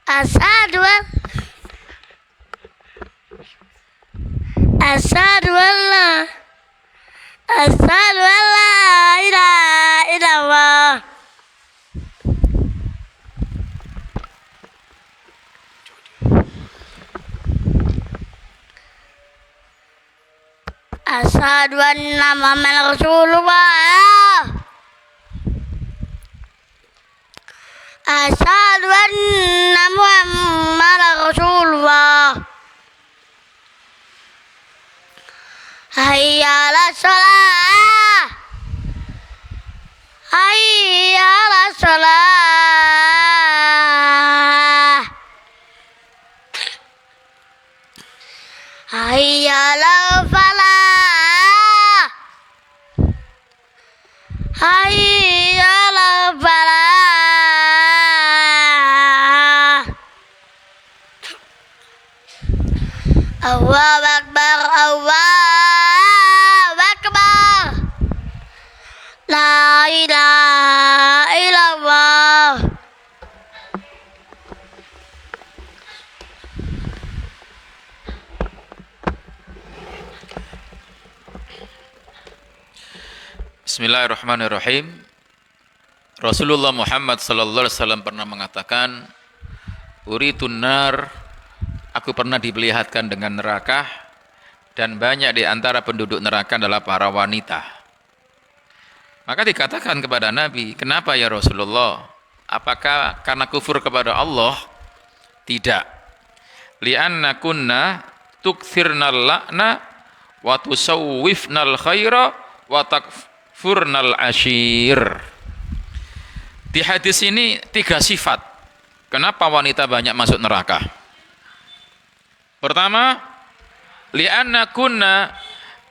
Asyhadu an la ilaha illallah. Asyhadu anna Muhammadar Rasulullah. Asyhadu anna Muhammadar Rasulullah. Hayya 'alas shalah. Hayya 'alas shalah. Hayya 'alal falah. Hayya 'alal falah. Allahu Akbar, Allahu Akbar. La ilaha illallah. Bismillahirrahmanirrahim. Rasulullah Muhammad sallallahu alaihi wasallam pernah mengatakan, "Uritun nar," aku pernah diperlihatkan dengan neraka, dan banyak di antara penduduk neraka adalah para wanita. Maka dikatakan kepada Nabi, "Kenapa ya Rasulullah? Apakah karena kufur kepada Allah?" Tidak. Li'anna kunna tukthirnal la'na wa tusawwifnal khaira wa takfurnal ashir. Di hadis ini 3 sifat. Kenapa wanita banyak masuk neraka? Pertama, li'anna kunna,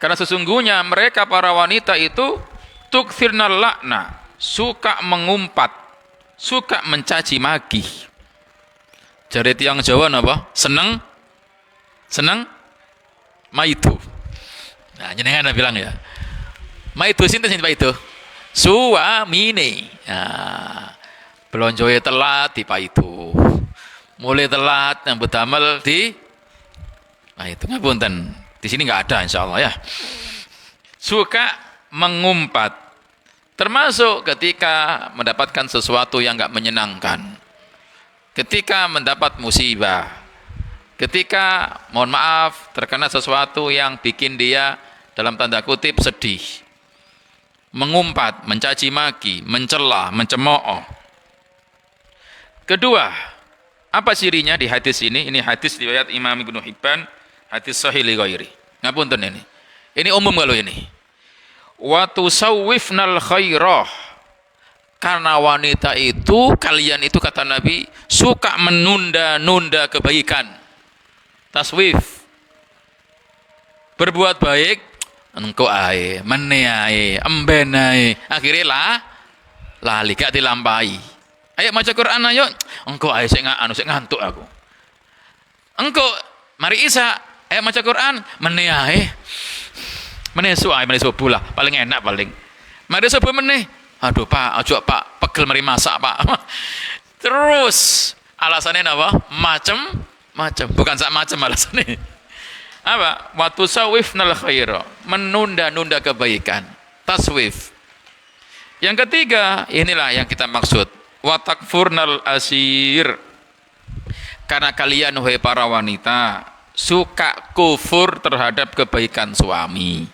karena sesungguhnya mereka para wanita itu tukthirnal la'na, suka mengumpat, suka mencaci maki. Jadi tiang Jawa apa? Seneng Seneng maitu. Nah, jenengan bilang ya. Maitu sinten sing paitu? Suamine. Nah, belonjoe telat di paitu. Mulai telat nyambut damel di paitu. Ngapunten. Di sini enggak ada insyaallah ya. Suka mengumpat. Termasuk ketika mendapatkan sesuatu yang enggak menyenangkan. Ketika mendapat musibah. Ketika, mohon maaf, terkena sesuatu yang bikin dia dalam tanda kutip sedih. Mengumpat, mencaci maki, mencela, mencemooh. Kedua, apa cirinya di hadis ini? Ini hadis riwayat Imam Ibnu Hibban, hadis sahih li ghairi. Ngapunten ini. Ini umum kalau ini. Wa tusawwifnal khairah. Karena wanita itu, kalian itu kata Nabi, suka menunda-nunda kebaikan. Taswif. Berbuat baik, engko ae, mene ae, emben ae. Akhirnya lali gak dilampahi. Ayo maca Quran ayo. Engko ae sik ngantuk aku. Engko mari Isa, ayo maca Quran, mene ae. Mene subuh lah, paling enak paling. Mari subuh mene. Aduh Pak, ojo Pak, pegel mari masak Pak. Terus alasannya apa? Macem, bukan sak macem alasannya. Apa? Wa tusawwifnal khaira, menunda-nunda kebaikan. Taswif. Yang ketiga, inilah yang kita maksud. Wa takfurnal asir. Karena kalian wahai para wanita suka kufur terhadap kebaikan suami.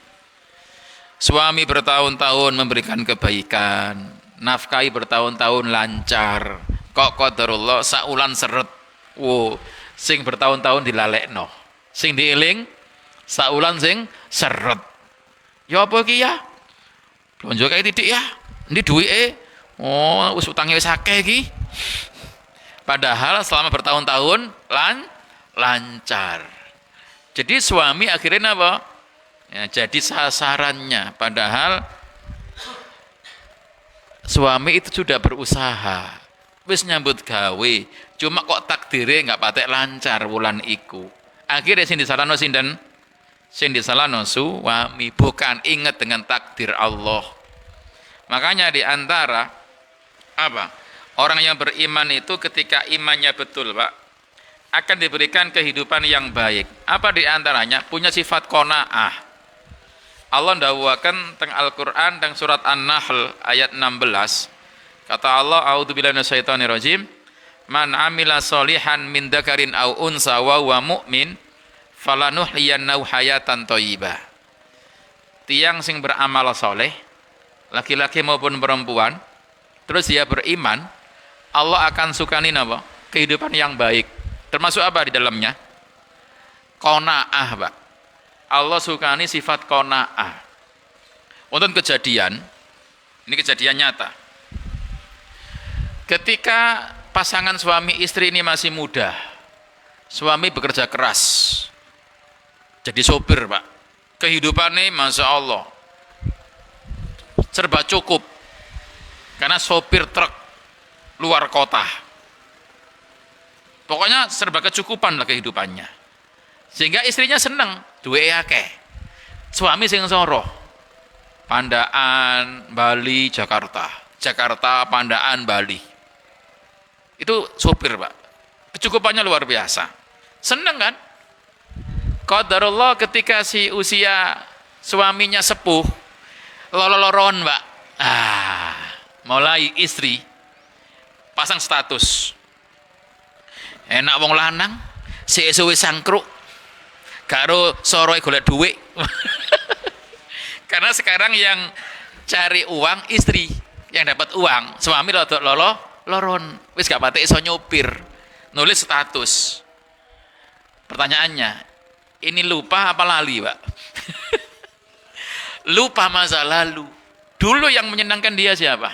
Suami bertahun-tahun memberikan kebaikan, nafkahi bertahun-tahun lancar. Kok qadarullah saulan seret. Wo, sing bertahun-tahun dilalekno. Sing dieling saulan sing seret. Ya apa iki ya? Blonjo kae titik ya. Endi duwike? Oh, wis utange wis akeh iki. Padahal selama bertahun-tahun lancar. Jadi suami akhirnya apa? Ya, jadi sasarannya. Padahal suami itu sudah berusaha. Wis nyambut gawe. Cuma kok takdirnya nggak patek lancar wulan iku. Akhirnya sing disalahno sinten? Sing disalahno suami. Bukan ingat dengan takdir Allah. Makanya di antara apa? Orang yang beriman itu ketika imannya betul, Pak, akan diberikan kehidupan yang baik. Apa di antaranya? Punya sifat qanaah. Allah ndawuhaken teng Al-Qur'an teng surat An-Nahl ayat 16. Kata Allah, a'udzubillahi minasyaitonirrajim. Man 'amila sholihan min dzakarin aw unsa wa huwa mu'min falanuhyiyannahu hayatan thayyibah. Tiang sing beramal soleh, laki-laki maupun perempuan, terus dia beriman, Allah akan sukani apa? Kehidupan yang baik. Termasuk apa di dalamnya? Qanaah, Pak. Allah sukani sifat qanaah. Wonten kejadian, ini kejadian nyata. Ketika pasangan suami istri ini masih muda, suami bekerja keras, jadi sopir, Pak. Kehidupannya Masya Allah serba cukup, karena sopir truk luar kota. Pokoknya serba kecukupan lah kehidupannya. Sehingga istrinya seneng, duwe akeh. Suami sing soro. Pandaan, Bali, Jakarta. Jakarta, Pandaan, Bali. Itu sopir, Pak. Kecukupannya luar biasa. Seneng kan? Qadarullah ketika si usia suaminya sepuh, loloron, Pak. Mulai istri pasang status. Enak wong lanang, sesuk wis sangkruk. Karo soroe golek duit. Karena sekarang yang cari uang istri, yang dapat uang, suami loron. Wis gak patek iso nyopir. Nulis status. Pertanyaannya, ini lupa apa lali, Pak? Lupa masa lalu. Dulu yang menyenangkan dia siapa?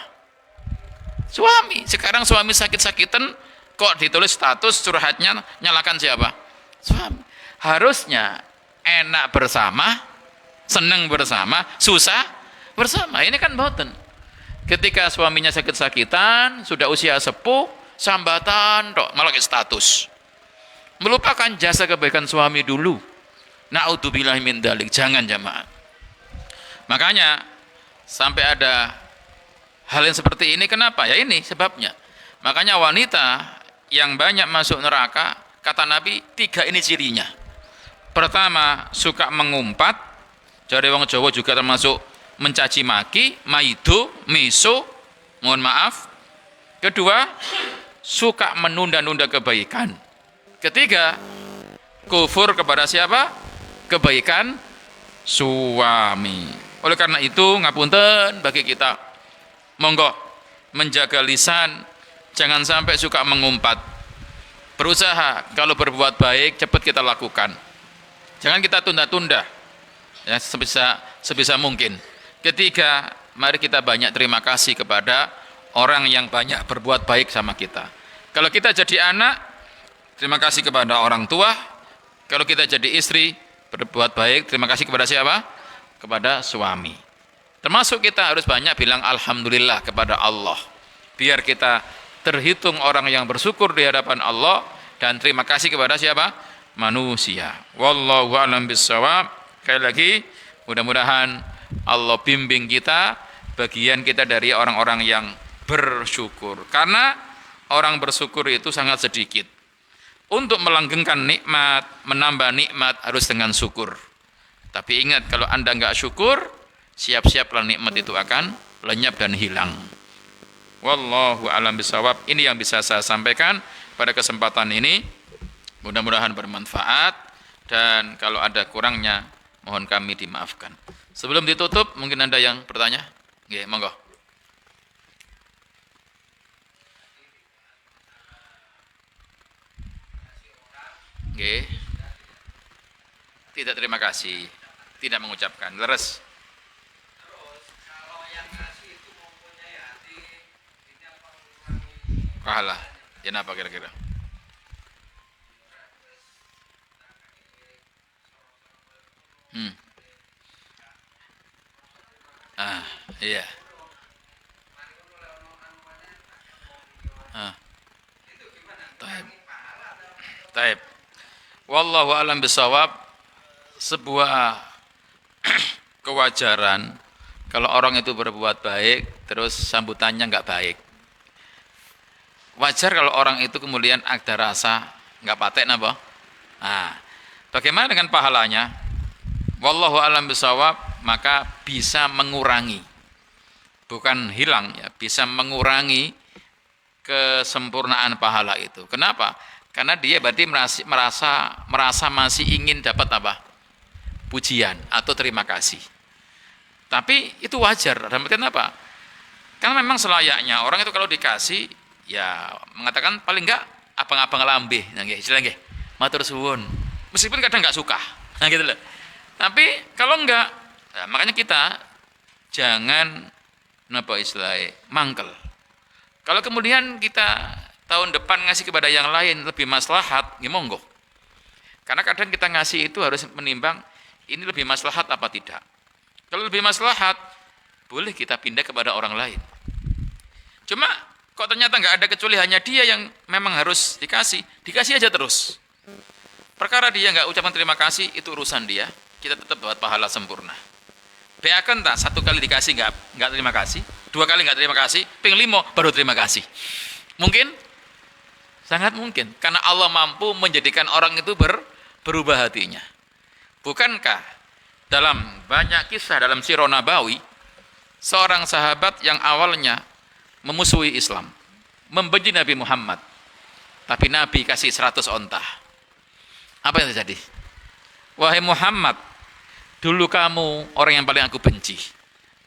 Suami. Sekarang suami sakit-sakitan, kok ditulis status curhatnya nyalakan siapa? Suami. Harusnya enak bersama, seneng bersama, susah bersama. Ini kan boten. Ketika suaminya sakit-sakitan, sudah usia sepuh, sambatan, malah ke status. Melupakan jasa kebaikan suami dulu. Na'udzubillahi min dzalik. Jangan jamaah. Makanya sampai ada hal yang seperti ini, kenapa? Ya ini sebabnya. Makanya wanita yang banyak masuk neraka, kata Nabi, 3 ini cirinya. Pertama, suka mengumpat. Dari wong Jawa juga termasuk mencaci maki, maido, meso, mohon maaf. Kedua, suka menunda-nunda kebaikan. Ketiga, kufur kepada siapa? Kebaikan suami. Oleh karena itu, ngapunten bagi kita, monggo menjaga lisan, jangan sampai suka mengumpat. Berusaha kalau berbuat baik cepat kita lakukan. Jangan kita tunda-tunda. Ya, sebisa mungkin. Ketiga, mari kita banyak terima kasih kepada orang yang banyak berbuat baik sama kita. Kalau kita jadi anak, terima kasih kepada orang tua. Kalau kita jadi istri, berbuat baik, terima kasih kepada siapa? Kepada suami. Termasuk kita harus banyak bilang alhamdulillah kepada Allah. Biar kita terhitung orang yang bersyukur di hadapan Allah dan terima kasih kepada siapa? Manusia. Wallahu a'lam bissawab. Sekali lagi, mudah-mudahan Allah bimbing kita, bagian kita dari orang-orang yang bersyukur. Karena orang bersyukur itu sangat sedikit. Untuk melanggengkan nikmat, menambah nikmat harus dengan syukur. Tapi ingat, kalau Anda enggak syukur, siap-siaplah nikmat itu akan lenyap dan hilang. Wallahu a'lam bishawab. Ini yang bisa saya sampaikan pada kesempatan ini. Mudah-mudahan bermanfaat, dan kalau ada kurangnya mohon kami dimaafkan. Sebelum ditutup, mungkin ada yang bertanya? Nggih, monggo. Nggih. Tidak terima kasih, tidak mengucapkan. Leres. Pahala. Ya apa kira-kira? Iya. Taib. Taib. Wallahu a'lam bishawab. Sebuah kewajaran kalau orang itu berbuat baik terus sambutannya enggak baik. Wajar kalau orang itu kemudian ada rasa enggak patek napa? Nah, bagaimana dengan pahalanya? Wallahu a'lam bishawab, maka bisa mengurangi. Bukan hilang ya, bisa mengurangi kesempurnaan pahala itu. Kenapa? Karena dia berarti merasa masih ingin dapat apa? Pujian atau terima kasih. Tapi itu wajar. Dalam artian apa? Karena memang selayaknya orang itu kalau dikasih, ya mengatakan paling enggak abang-abang lambe, nah nggih, istilah nggih, matur suwun. Meskipun kadang enggak suka. Nah gitu loh. Tapi kalau enggak, nah, makanya kita jangan napa istilahnya mangkel. Kalau kemudian kita tahun depan ngasih kepada yang lain lebih maslahat, ya monggo. Karena kadang kita ngasih itu harus menimbang ini lebih maslahat apa tidak. Kalau lebih maslahat, boleh kita pindah kepada orang lain. Cuma kok ternyata nggak ada kecuali hanya dia yang memang harus dikasih aja terus. Perkara dia nggak ucapan terima kasih, itu urusan dia. Kita tetap buat pahala sempurna. Beakan tak satu kali dikasih nggak terima kasih, 2 kali nggak terima kasih, ping 5 baru terima kasih. Mungkin? Sangat mungkin. Karena Allah mampu menjadikan orang itu berubah hatinya. Bukankah dalam banyak kisah dalam Sirah Nabawi, seorang sahabat yang awalnya memusuhi Islam, membenci Nabi Muhammad, tapi Nabi kasih 100 onta. Apa yang terjadi? Wahai Muhammad, dulu kamu orang yang paling aku benci,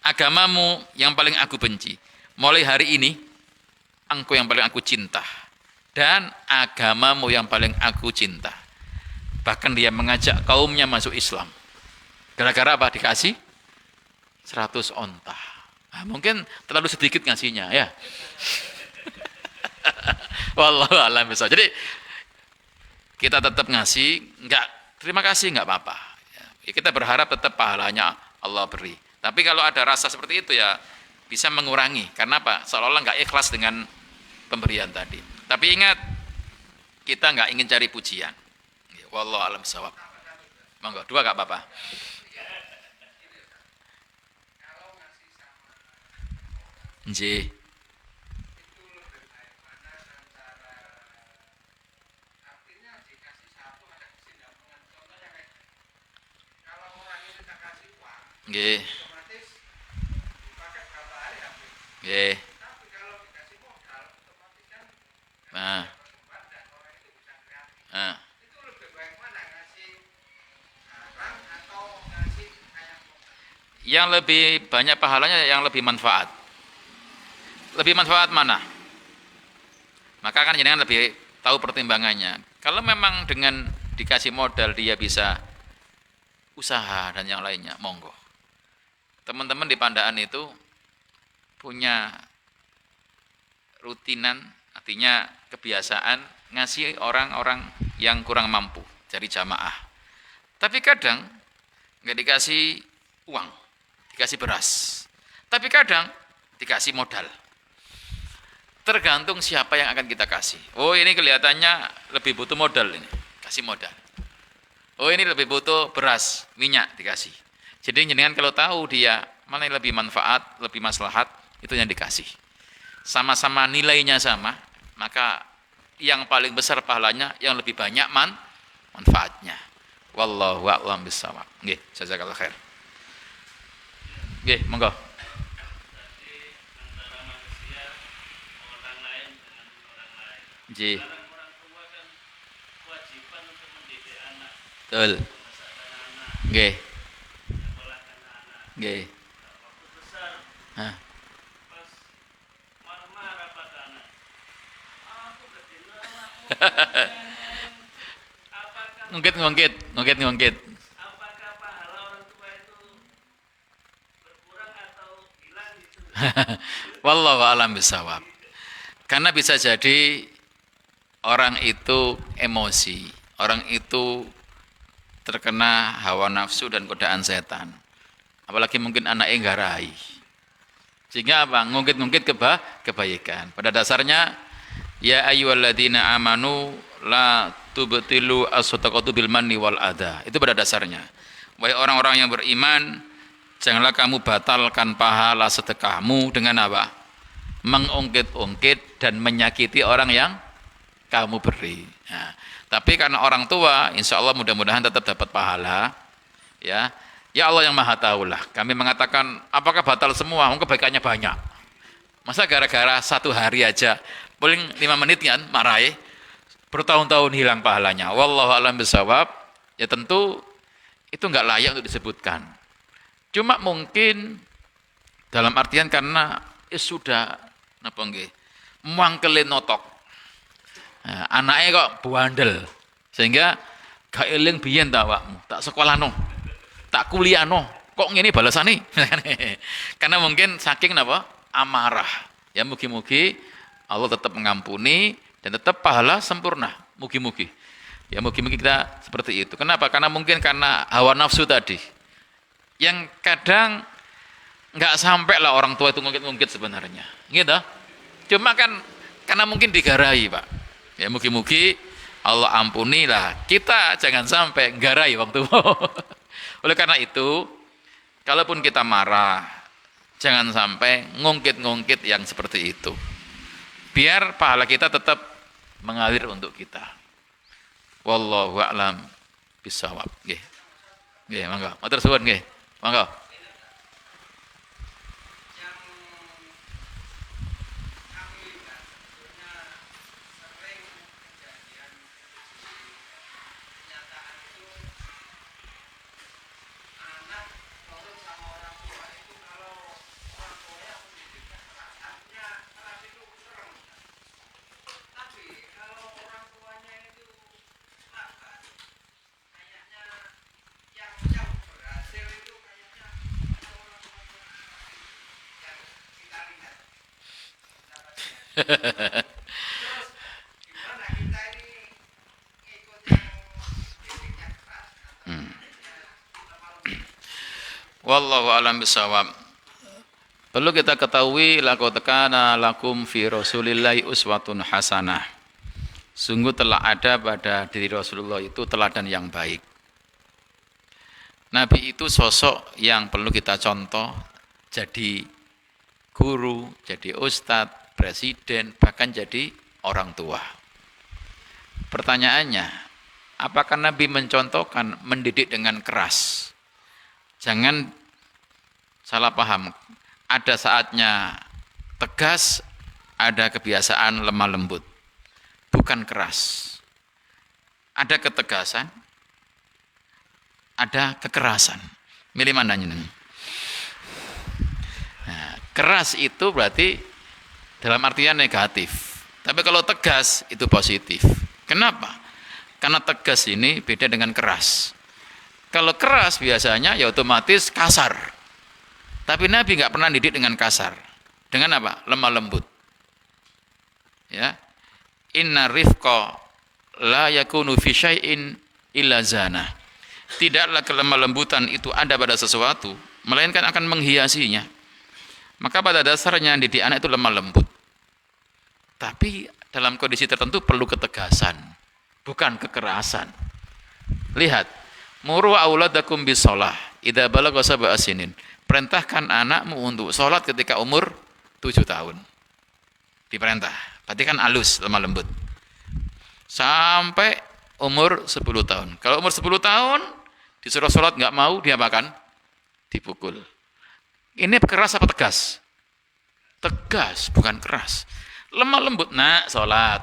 agamamu yang paling aku benci. Mulai hari ini, engkau yang paling aku cinta, dan agamamu yang paling aku cinta. Bahkan dia mengajak kaumnya masuk Islam. Gara-gara apa? Dikasih 100 onta. Nah, mungkin terlalu sedikit ngasihnya ya. Wallahu a'lam bishawab. Jadi kita tetap ngasih, enggak terima kasih enggak apa-apa. Ya, kita berharap tetap pahalanya Allah beri. Tapi kalau ada rasa seperti itu ya bisa mengurangi. Karena apa? Seolah-olah enggak ikhlas dengan pemberian tadi. Tapi ingat, kita enggak ingin cari pujian. Wallahu alam bisawab. Monggo, dua gak apa-apa. Nggih. Nggih. Nggih. Nah. Nah. Yang lebih banyak pahalanya yang lebih manfaat. Lebih manfaat mana? Maka kan jenengan lebih tahu pertimbangannya. Kalau memang dengan dikasih modal dia bisa usaha dan yang lainnya, monggo. Teman-teman di Pandaan itu punya rutinan, artinya kebiasaan ngasih orang-orang yang kurang mampu dari jamaah. Tapi kadang nggak dikasih uang, dikasih beras. Tapi kadang dikasih modal. Tergantung siapa yang akan kita kasih. Oh ini kelihatannya lebih butuh modal ini, kasih modal. Oh ini lebih butuh beras, minyak dikasih. Jadi jenengan kalau tahu dia mana yang lebih manfaat, lebih maslahat, itu yang dikasih. Sama-sama nilainya sama, maka yang paling besar pahalanya yang lebih banyak manfaatnya. Wallahu a'lam bishawab. Nggih, jazakallahu khair. Nggih, monggo. Nggih. Betul. Nggih. Nggih. Hah. Ngungkit. Apakah pahala orang tua itu berkurang atau hilang gitu? Wallahu a'lam bishawab. Karena bisa jadi orang itu emosi, orang itu terkena hawa nafsu dan godaan setan. Apalagi mungkin anaknya nggarai. Sehingga apa? Ngungkit-ngungkit kebaikan. Pada dasarnya ya ayyuhalladzina amanu la tubtilu as-shadaqatu bil manni wal adha. Itu pada dasarnya. Wahai orang-orang yang beriman, janganlah kamu batalkan pahala sedekahmu dengan apa? Mengungkit-ungkit dan menyakiti orang yang kamu beri. Nah, tapi karena orang tua, insya Allah mudah-mudahan tetap dapat pahala. Ya, ya Allah yang maha tahu lah. Kami mengatakan, apakah batal semua? Kebaikannya banyak. Masa gara-gara satu hari aja, paling 5 menit kan, marahi, bertahun-tahun hilang pahalanya. Wallahu a'lam bishawab. Ya tentu itu nggak layak untuk disebutkan. Cuma mungkin dalam artian karena sudah napa nggih, mangkelin notok. Nah, anaknya kok buandel sehingga gak eling biyen ta awakmu, tak sekolah no, tak kuliah no, kok ngene balasane. Karena mungkin saking napa amarah. Ya mugi-mugi Allah tetap mengampuni dan tetap pahala sempurna. Mugi-mugi. Ya mugi-mugi kita seperti itu. Kenapa? Karena mungkin karena hawa nafsu tadi. Yang kadang nggak sampai lah orang tua itu ngungkit-ngungkit sebenarnya. Gitu. Cuma kan karena mungkin digarai, Pak. Ya mugi-mugi Allah ampuni lah. Kita jangan sampai garai waktu. Oleh karena itu, kalaupun kita marah, jangan sampai ngungkit-ngungkit yang seperti itu. Biar pahala kita tetap mengalir untuk kita. Wallahu a'lam bishawab. Nggih. Nggih, monggo. Matur suwun nggih. Monggo. Wallahu a'lam bishawab. Perlu kita ketahui laqad kana lakum fi Rasulillahi uswatun hasanah. Sungguh telah ada pada diri Rasulullah itu teladan yang baik. Nabi itu sosok yang perlu kita contoh, jadi guru, jadi ustadz, presiden, bahkan jadi orang tua. Pertanyaannya, apakah Nabi mencontohkan mendidik dengan keras? Jangan salah paham. Ada saatnya tegas, ada kebiasaan lemah lembut. Bukan keras. Ada ketegasan, ada kekerasan. Milih mana ini? Nah, keras itu berarti dalam artian negatif. Tapi kalau tegas itu positif. Kenapa? Karena tegas ini beda dengan keras. Kalau keras biasanya ya otomatis kasar. Tapi Nabi nggak pernah didik dengan kasar. Dengan apa? Lemah lembut. Ya. Inna rifqa la yakunu fi syai'in illa zana. Tidaklah kelemah lembutan itu ada pada sesuatu, melainkan akan menghiasinya. Maka pada dasarnya didik anak itu lemah lembut. Tapi dalam kondisi tertentu perlu ketegasan, bukan kekerasan. Lihat, muru auladakum bisolah idza balagha sab'a sinin. Perintahkan anakmu untuk sholat ketika umur 7 tahun. Diperintah. Berarti kan halus, lemah lembut. Sampai umur 10 tahun. Kalau umur 10 tahun, disuruh sholat nggak mau, diapakan? Dipukul. Ini keras apa tegas? Tegas, bukan keras. Lemah lembut, nak sholat.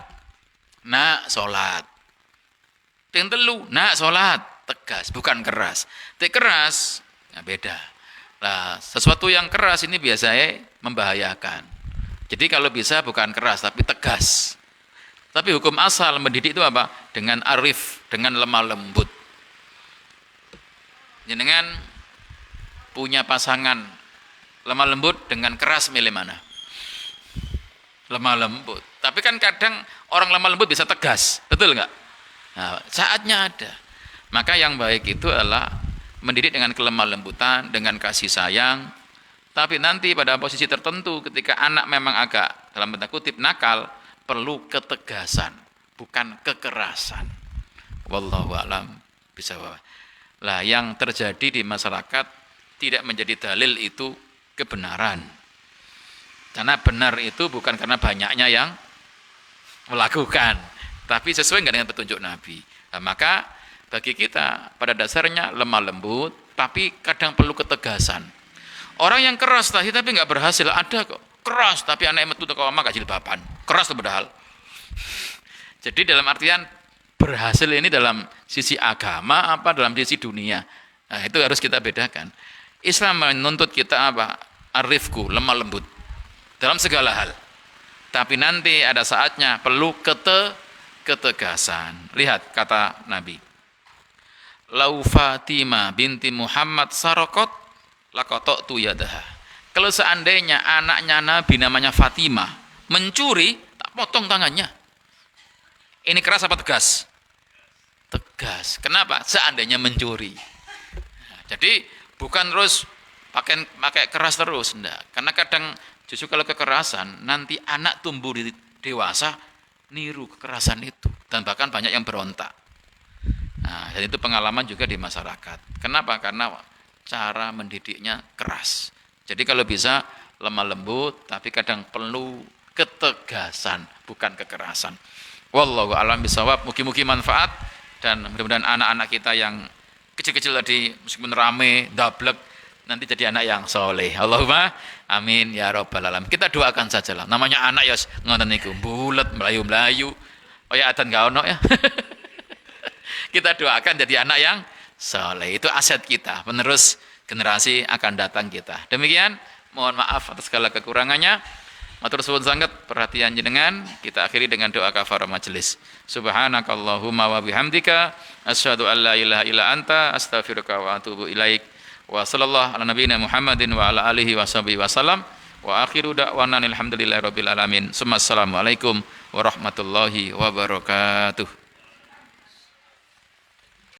Nak sholat. Yang telu, nak sholat. Tegas, bukan keras. Keras, nah beda. Nah, sesuatu yang keras ini biasanya membahayakan. Jadi kalau bisa bukan keras, tapi tegas. Tapi hukum asal mendidik itu apa? Dengan arif, dengan lemah lembut. Jenengan punya pasangan lemah lembut dengan keras, milih mana? Lemah lembut. Tapi kan kadang orang lemah lembut bisa tegas, betul nggak? Nah, saatnya ada. Maka yang baik itu adalah mendidik dengan kelemah lembutan, dengan kasih sayang. Tapi nanti pada posisi tertentu ketika anak memang agak dalam tanda kutip nakal, perlu ketegasan, bukan kekerasan. Wallahu a'lam bishawab. Lah yang terjadi di masyarakat tidak menjadi dalil itu kebenaran. Karena benar itu bukan karena banyaknya yang melakukan, tapi sesuai nggak dengan petunjuk Nabi. Nah, maka bagi kita pada dasarnya lemah lembut, tapi kadang perlu ketegasan. Orang yang keras tapi nggak berhasil, ada kok. Keras tapi anak metu teko omah gak jilbaban. Keras tuh padahal. Jadi dalam artian berhasil ini dalam sisi agama apa dalam sisi dunia. Nah, itu harus kita bedakan. Islam menuntut kita apa? Arifku, lemah lembut dalam segala hal. Tapi nanti ada saatnya perlu ketegasan. Lihat kata Nabi. Lau Fatimah binti Muhammad sarakot lakotok tu yadaha. Kalau seandainya anaknya Nabi namanya Fatimah mencuri, tak potong tangannya. Ini keras apa tegas? Tegas. Kenapa? Seandainya mencuri. Nah, jadi bukan terus pakai keras terus, enggak. Karena kadang justru kalau kekerasan nanti anak tumbuh di dewasa niru kekerasan itu dan bahkan banyak yang berontak. Nah, dan itu pengalaman juga di masyarakat. Kenapa? Karena cara mendidiknya keras. Jadi kalau bisa lemah lembut, tapi kadang perlu ketegasan, bukan kekerasan. Wallahu a'lam bishawab. Mugi-mugi manfaat dan mudah-mudahan anak-anak kita yang kecil-kecil tadi meskipun rame, dablek, nanti jadi anak yang soleh. Allahumma amin ya rabbal alamin. Kita doakan sajalah. Namanya anak ya ngoten niku, bulet melayu-melayu. Oh ya adzan gak ono ya. Kita doakan jadi anak yang soleh. Itu aset kita, penerus generasi akan datang kita. Demikian, mohon maaf atas segala kekurangannya. Matur suwun sanget perhatian jenengan. Kita akhiri dengan doa kafarah majelis. Subhanakallahumma wa bihamdika asyhadu an la ilaha illa anta astaghfiruka wa atubu ilaik. Wa sallallahu ala nabiyina Muhammadin wa ala alihi washabihi wasallam. Wa akhiru da'wana alhamdulillahi rabbil alamin. Assalamualaikum warahmatullahi wabarakatuh.